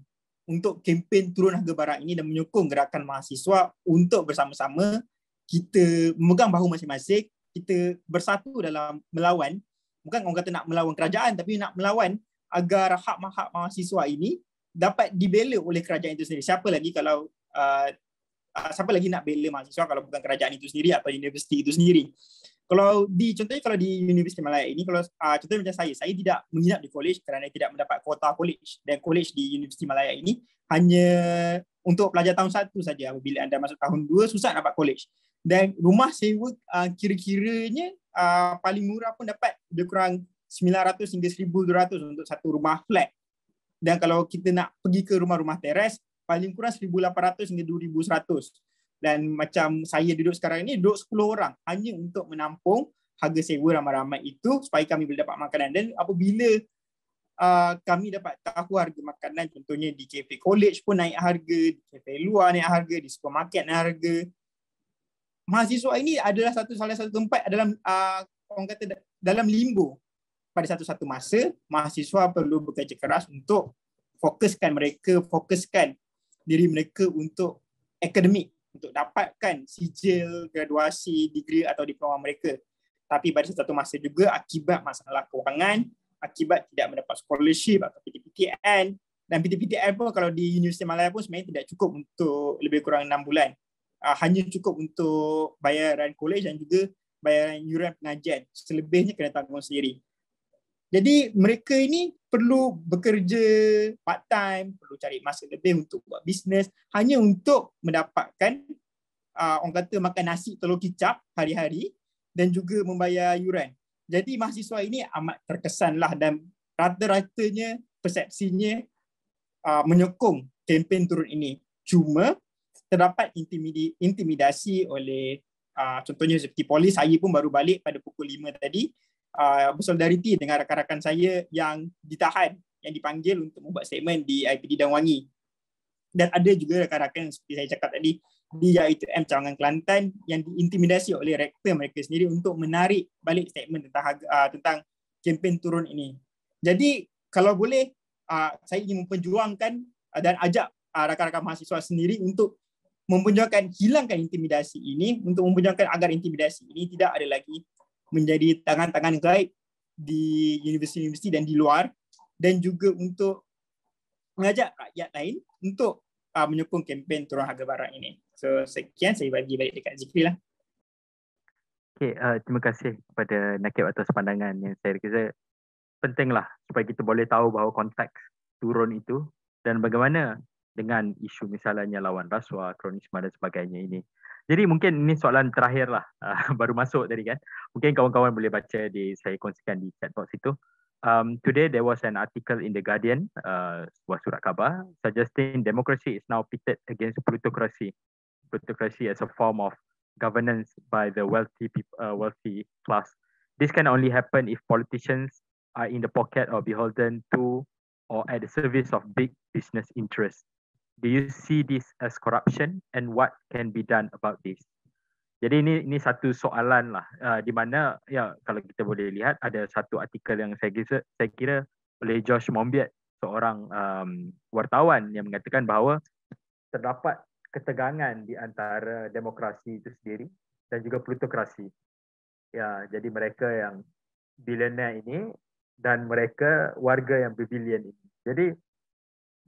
untuk kempen turun harga barang ini dan menyokong gerakan mahasiswa untuk bersama-sama kita memegang bahu masing-masing, kita bersatu dalam melawan, bukan orang kata nak melawan kerajaan, tapi nak melawan agar hak-hak mahasiswa ini dapat dibela oleh kerajaan itu sendiri. Siapa lagi nak bela mahasiswa kalau bukan kerajaan itu sendiri atau universiti itu sendiri. Contohnya kalau di Universiti Malaya ini, contohnya macam saya tidak menginap di college kerana tidak mendapat kuota college, dan college di Universiti Malaya ini hanya untuk pelajar tahun 1 saja. Apabila anda masuk tahun 2 susah nak dapat college. Dan rumah sewa kira-kiranya paling murah pun dapat lebih kurang 900 hingga 1,200 untuk satu rumah flat. Dan kalau kita nak pergi ke rumah-rumah teres, paling kurang 1,800 hingga 2,100. Dan macam saya duduk sekarang ini, duduk 10 orang hanya untuk menampung harga sewa ramai-ramai itu supaya kami boleh dapat makanan. Dan apabila kami dapat tahu harga makanan, contohnya di kafe college pun naik harga, di kafe luar naik harga, di supermarket naik harga. Mahasiswa ini adalah salah satu tempat dalam orang kata dalam limbo. Pada satu masa, mahasiswa perlu bekerja keras untuk fokuskan diri mereka untuk akademik, untuk dapatkan sijil graduasi, degree atau diploma mereka. Tapi pada satu masa juga akibat masalah kewangan, akibat tidak mendapat scholarship atau PTPTN, dan PTPTN pun kalau di Universiti Malaya pun sebenarnya tidak cukup untuk lebih kurang 6 bulan. Hanya cukup untuk bayaran college dan juga bayaran yuran pengajian. Selebihnya kena tanggung sendiri. Jadi mereka ini perlu bekerja part time, perlu cari masa lebih untuk buat bisnes hanya untuk mendapatkan orang kata makan nasi telur kicap hari-hari dan juga membayar yuran. Jadi mahasiswa ini amat terkesanlah dan rata-ratanya persepsinya menyokong kempen turun ini. Cuma terdapat intimidasi oleh contohnya seperti polis. Saya pun baru balik pada pukul 5 tadi, bersolidariti dengan rakan-rakan saya yang ditahan, yang dipanggil untuk membuat statement di IPD Dan Wangi. Dan ada juga rakan-rakan yang seperti saya cakap tadi di IITM Cawangan Kelantan yang diintimidasi oleh rektor mereka sendiri untuk menarik balik statement tentang kempen turun ini. Jadi kalau boleh saya ingin memperjuangkan dan ajak rakan-rakan mahasiswa sendiri untuk memperjuangkan hilangkan intimidasi ini, untuk memperjuangkan agar intimidasi ini tidak ada lagi menjadi tangan-tangan gaib di universiti-universiti dan di luar, dan juga untuk mengajak rakyat lain untuk menyokong kempen turun harga barang ini. So sekian, saya bagi balik dekat Zikri lah. Okay, terima kasih kepada Nakib atas pandangan yang saya rasa pentinglah supaya kita boleh tahu bahawa konteks turun itu dan bagaimana dengan isu misalnya lawan rasuah, kronisme dan sebagainya ini. Jadi mungkin ini soalan terakhir lah, baru masuk tadi kan. Mungkin kawan-kawan boleh baca saya kongsikan di chat box itu. Today there was an article in The Guardian, sebuah surat khabar, suggesting democracy is now pitted against plutocracy. Plutocracy as a form of governance by the wealthy class. This can only happen if politicians are in the pocket or beholden to or at the service of big business interests. Do you see this as corruption and what can be done about this? Jadi ini satu soalan lah, di mana ya kalau kita boleh lihat ada satu artikel yang saya kira oleh Josh Mombiat, seorang wartawan yang mengatakan bahawa terdapat ketegangan di antara demokrasi itu sendiri dan juga plutokrasi. Ya, jadi mereka yang billionaire ini dan mereka warga yang berbilion ini. Jadi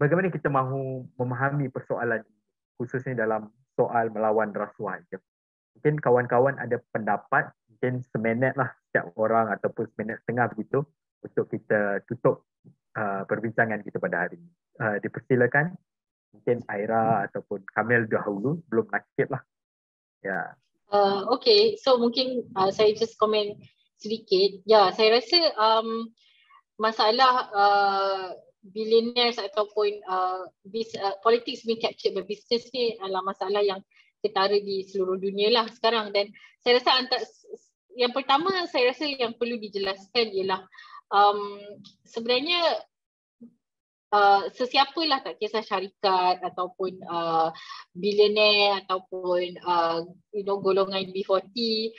bagaimana kita mahu memahami persoalan ini, khususnya dalam soal melawan rasuah. Mungkin kawan-kawan ada pendapat, mungkin seminit lah setiap orang ataupun seminit setengah begitu untuk kita tutup perbincangan kita pada hari ini. Dipersilakan, mungkin Aira ataupun Kamil dahulu, belum nakib lah. Ya. Okay, so mungkin saya just komen sedikit. Ya, saya rasa masalah billionaires ataupun politics being captured by business ni adalah masalah yang ketara di seluruh dunia lah sekarang. Dan saya rasa yang pertama saya rasa yang perlu dijelaskan ialah sebenarnya sesiapalah, tak kisah syarikat ataupun billionaire ataupun golongan B40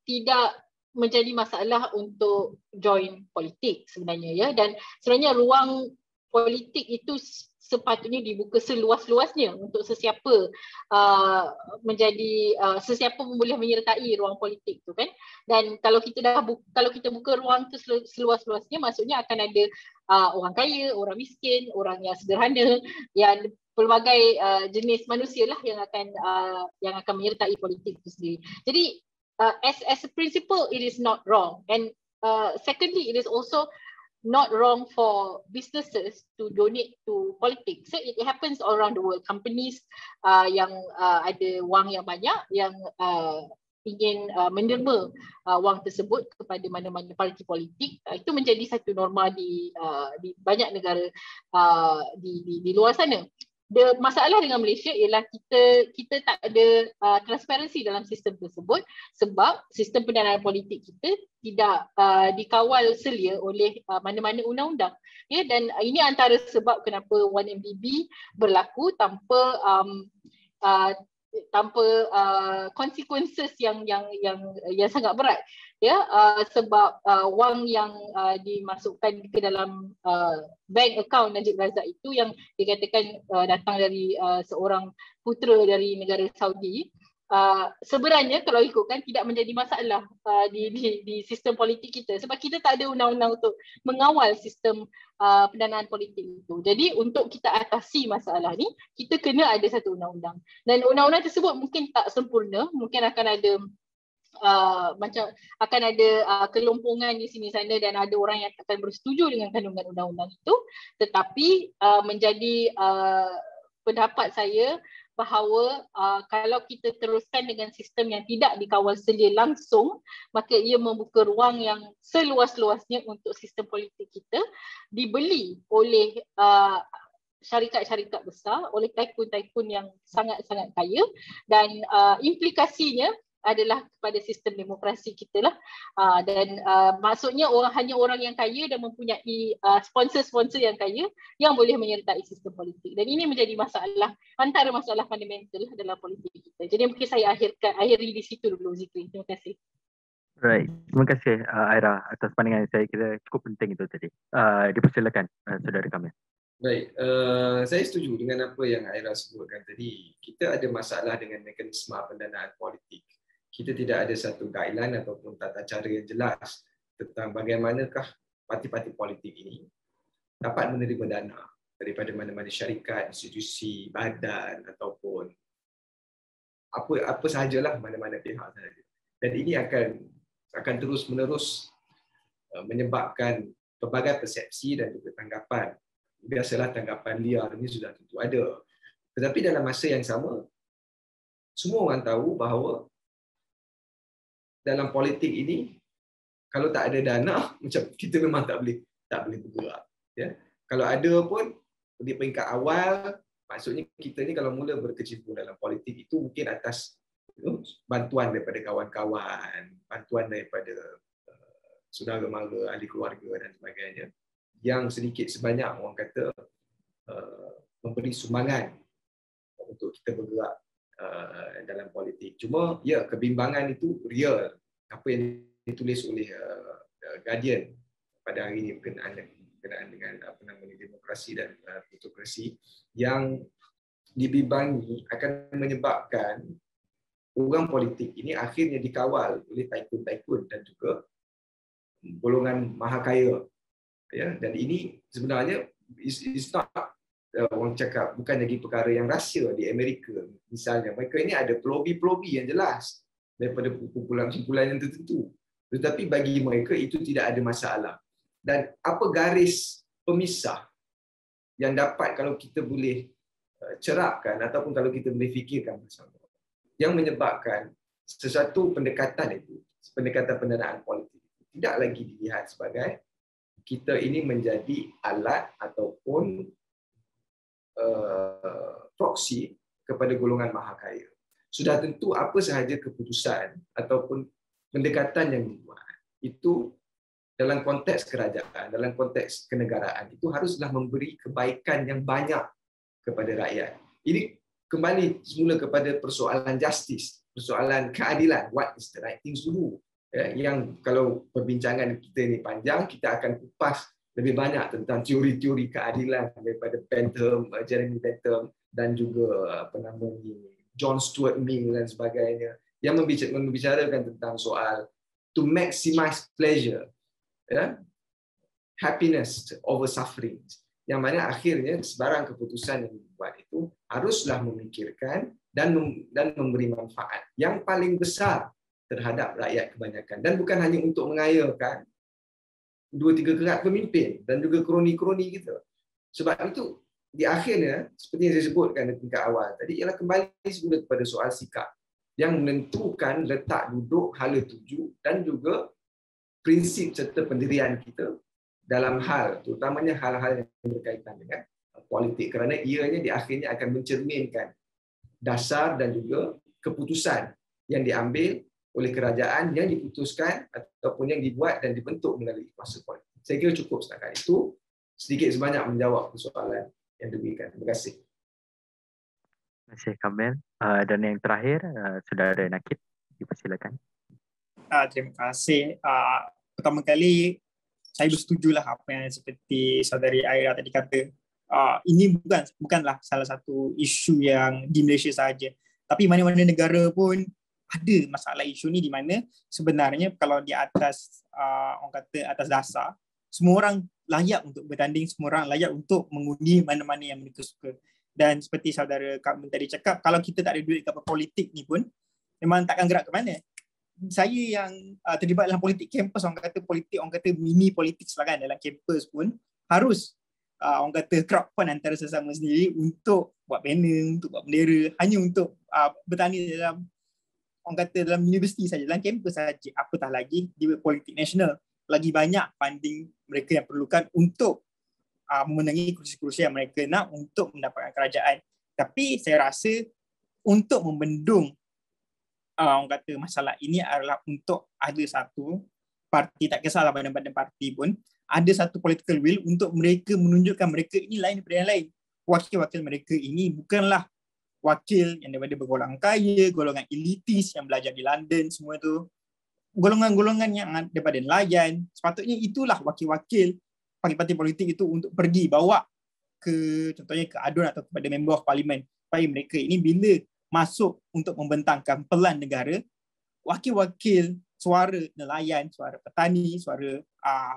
tidak menjadi masalah untuk join politik sebenarnya, ya. Dan sebenarnya ruang politik itu sepatutnya dibuka seluas-luasnya untuk sesiapa sesiapa pun boleh menyertai ruang politik tu, kan. Dan kalau kita buka ruang tu seluas-luasnya, maksudnya akan ada orang kaya, orang miskin, orang yang sederhana, yang pelbagai jenis manusia lah yang akan menyertai politik itu sendiri. Jadi as a principle, it is not wrong, and secondly, it is also not wrong for businesses to donate to politics. So it happens all around the world. Companies yang ada wang yang banyak, yang ingin menerima wang tersebut kepada mana-mana parti politik, itu menjadi satu norma di banyak negara di luar sana. Masalah dengan Malaysia ialah kita tak ada transparansi dalam sistem tersebut, sebab sistem pendanaan politik kita tidak dikawal selia oleh mana-mana undang-undang, ya. Dan ini antara sebab kenapa 1MDB berlaku tanpa consequences yang sangat berat, ya. Sebab wang yang dimasukkan ke dalam bank account Najib Razak itu yang dikatakan datang dari seorang putera dari negara Saudi, sebenarnya kalau ikutkan tidak menjadi masalah di sistem politik kita, sebab kita tak ada undang-undang untuk mengawal sistem pendanaan politik itu. Jadi untuk kita atasi masalah ni, kita kena ada satu undang-undang, dan undang-undang tersebut mungkin tak sempurna, mungkin akan ada kelompongan di sini sana, dan ada orang yang akan bersetuju dengan kandungan undang-undang itu. Tetapi menjadi pendapat saya bahawa kalau kita teruskan dengan sistem yang tidak dikawal selia langsung, maka ia membuka ruang yang seluas-luasnya untuk sistem politik kita dibeli oleh syarikat-syarikat besar, oleh tycoon-tycoon yang sangat-sangat kaya, dan implikasinya adalah kepada sistem demokrasi kita lah. Dan maksudnya hanya orang yang kaya dan mempunyai sponsor-sponsor yang kaya yang boleh menyertai sistem politik, dan ini menjadi antara masalah fundamental dalam politik kita. Jadi mungkin saya akhiri di situ dulu, Zikri. Terima kasih. Right, terima kasih Aira atas pandangan saya kira cukup penting itu tadi. Dipersilakan saudara kami. Baik, saya setuju dengan apa yang Aira sebutkan tadi. Kita ada masalah dengan mekanisme pendanaan politik. Kita tidak ada satu guideline ataupun tata cara yang jelas tentang bagaimanakah parti-parti politik ini dapat menerima dana daripada mana-mana syarikat, institusi, badan ataupun apa sahajalah, mana-mana pihak sahaja. Dan ini akan terus-menerus menyebabkan pelbagai persepsi dan juga tanggapan. Biasalah tanggapan liar ini sudah tentu ada. Tetapi dalam masa yang sama, semua orang tahu bahawa dalam politik ini, kalau tak ada dana, macam kita memang tak boleh bergerak. Ya. Kalau ada pun di peringkat awal, maksudnya kita ni kalau mula berkecimpung dalam politik itu mungkin atas bantuan daripada kawan-kawan, bantuan daripada saudara mara, ahli keluarga dan sebagainya, yang sedikit sebanyak orang kata memberi sumbangan untuk kita bergerak dalam politik. Cuma ya, kebimbangan itu real. Apa yang ditulis oleh Guardian pada hari ini berkenaan berkenaan dengan demokrasi dan plutokrasi yang dibibangi akan menyebabkan orang politik ini akhirnya dikawal oleh tycoon-tycoon dan juga golongan mahakaya. Ya, dan ini sebenarnya is not orang cakap bukan lagi perkara yang rahsia di Amerika. Misalnya mereka ini ada pelobi-pelobi yang jelas daripada kumpulan-kumpulan yang tertentu. Tetapi bagi mereka itu tidak ada masalah. Dan apa garis pemisah yang dapat kalau kita boleh cerapkan ataupun kalau kita boleh fikirkan bersama, yang menyebabkan sesuatu pendekatan itu, pendekatan pendanaan politik, tidak lagi dilihat sebagai kita ini menjadi alat ataupun proksi kepada golongan mahakaya. Sudah tentu apa sahaja keputusan ataupun pendekatan yang dibuat itu dalam konteks kerajaan, dalam konteks kenegaraan itu haruslah memberi kebaikan yang banyak kepada rakyat. Ini kembali semula kepada persoalan justice, persoalan keadilan, what is the right things to do. Yang kalau perbincangan kita ini panjang, kita akan kupas lebih banyak tentang teori-teori keadilan daripada Bentham, Jeremy Bentham dan juga John Stuart Mill dan sebagainya, yang membicarakan tentang soal to maximize pleasure, happiness over suffering, yang mana akhirnya sebarang keputusan yang dibuat itu haruslah memikirkan dan memberi manfaat yang paling besar terhadap rakyat kebanyakan, dan bukan hanya untuk mengayakan 2-3 kerat pemimpin dan juga kroni-kroni kita. Sebab itu di akhirnya seperti yang saya sebutkan di tingkat awal tadi, ialah kembali semula kepada soal sikap yang menentukan letak duduk, hala tuju dan juga prinsip serta pendirian kita dalam hal, terutamanya hal-hal yang berkaitan dengan politik, kerana ianya di akhirnya akan mencerminkan dasar dan juga keputusan yang diambil oleh kerajaan yang diputuskan ataupun yang dibuat dan dibentuk melalui kuasa politik. Saya kira cukup setakat itu, sedikit sebanyak menjawab persoalan yang diberikan. Terima kasih. Terima kasih Kamil. Dan yang terakhir, Saudara Nakib, dipersilakan. Terima kasih. Pertama kali, saya bersetujulah apa yang seperti Saudari Aira tadi kata. Ini bukanlah salah satu isu yang di Malaysia sahaja. Tapi mana-mana negara pun ada masalah isu ni, di mana sebenarnya kalau di atas orang kata atas dasar, semua orang layak untuk bertanding, semua orang layak untuk mengundi mana-mana yang mereka suka. Dan seperti saudara Kak tadi cakap, kalau kita tak ada duit ke politik ni pun memang takkan gerak ke mana. Saya yang terlibat dalam politik kampus, orang kata politik, orang kata mini politik lah kan, dalam kampus pun harus orang kata crowd fund antara sesama sendiri untuk buat banner, untuk buat bendera, hanya untuk bertanding dalam orang kata dalam universiti saja, dalam kampus saja, apatah lagi di politik nasional. Lagi banyak funding mereka yang perlukan untuk memenangi kursi-kursi yang mereka nak untuk mendapatkan kerajaan. Tapi saya rasa untuk membendung orang kata masalah ini adalah untuk ada satu parti, tak kisahlah badan-badan parti pun, ada satu political will untuk mereka menunjukkan mereka ini lain daripada yang lain. Wakil-wakil mereka ini bukanlah wakil yang daripada bergolongan kaya, golongan elitis yang belajar di London, semua tu. Golongan-golongan yang daripada nelayan. Sepatutnya itulah wakil-wakil parti-parti politik itu untuk pergi bawa ke, contohnya ke ADUN atau kepada member of parliament, supaya mereka ini bila masuk untuk membentangkan pelan negara, wakil-wakil suara nelayan, suara petani, suara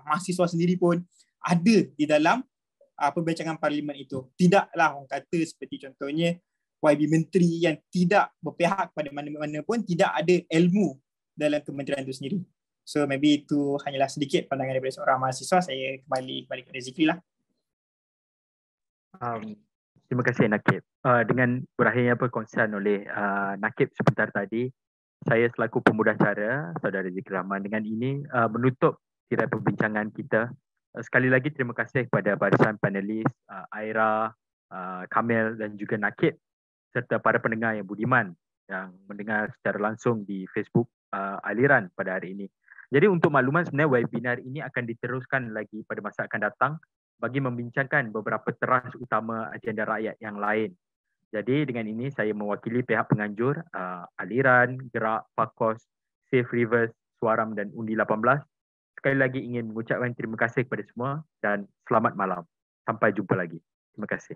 mahasiswa sendiri pun ada di dalam perbincangan parlimen itu. Tidaklah orang kata seperti contohnya YB Menteri yang tidak berpihak pada mana-mana pun, tidak ada ilmu dalam kementerian itu sendiri. So maybe itu hanyalah sedikit pandangan daripada seorang mahasiswa. Saya kembali kepada Zikri lah. Terima kasih Nakib. Dengan berakhirnya perkongsian oleh Nakib sebentar tadi, saya selaku pemudacara Saudara Zikri Rahman dengan ini menutup tirai perbincangan kita. Sekali lagi terima kasih kepada barisan panelis Aira, Kamil dan juga Nakib, serta para pendengar yang budiman yang mendengar secara langsung di Facebook Aliran pada hari ini. Jadi untuk makluman, sebenarnya webinar ini akan diteruskan lagi pada masa akan datang bagi membincangkan beberapa teras utama agenda rakyat yang lain. Jadi dengan ini saya mewakili pihak penganjur Aliran, Gerak, Pakos, Safe Rivers, Suaram dan Undi 18 sekali lagi ingin mengucapkan terima kasih kepada semua dan selamat malam. Sampai jumpa lagi. Terima kasih.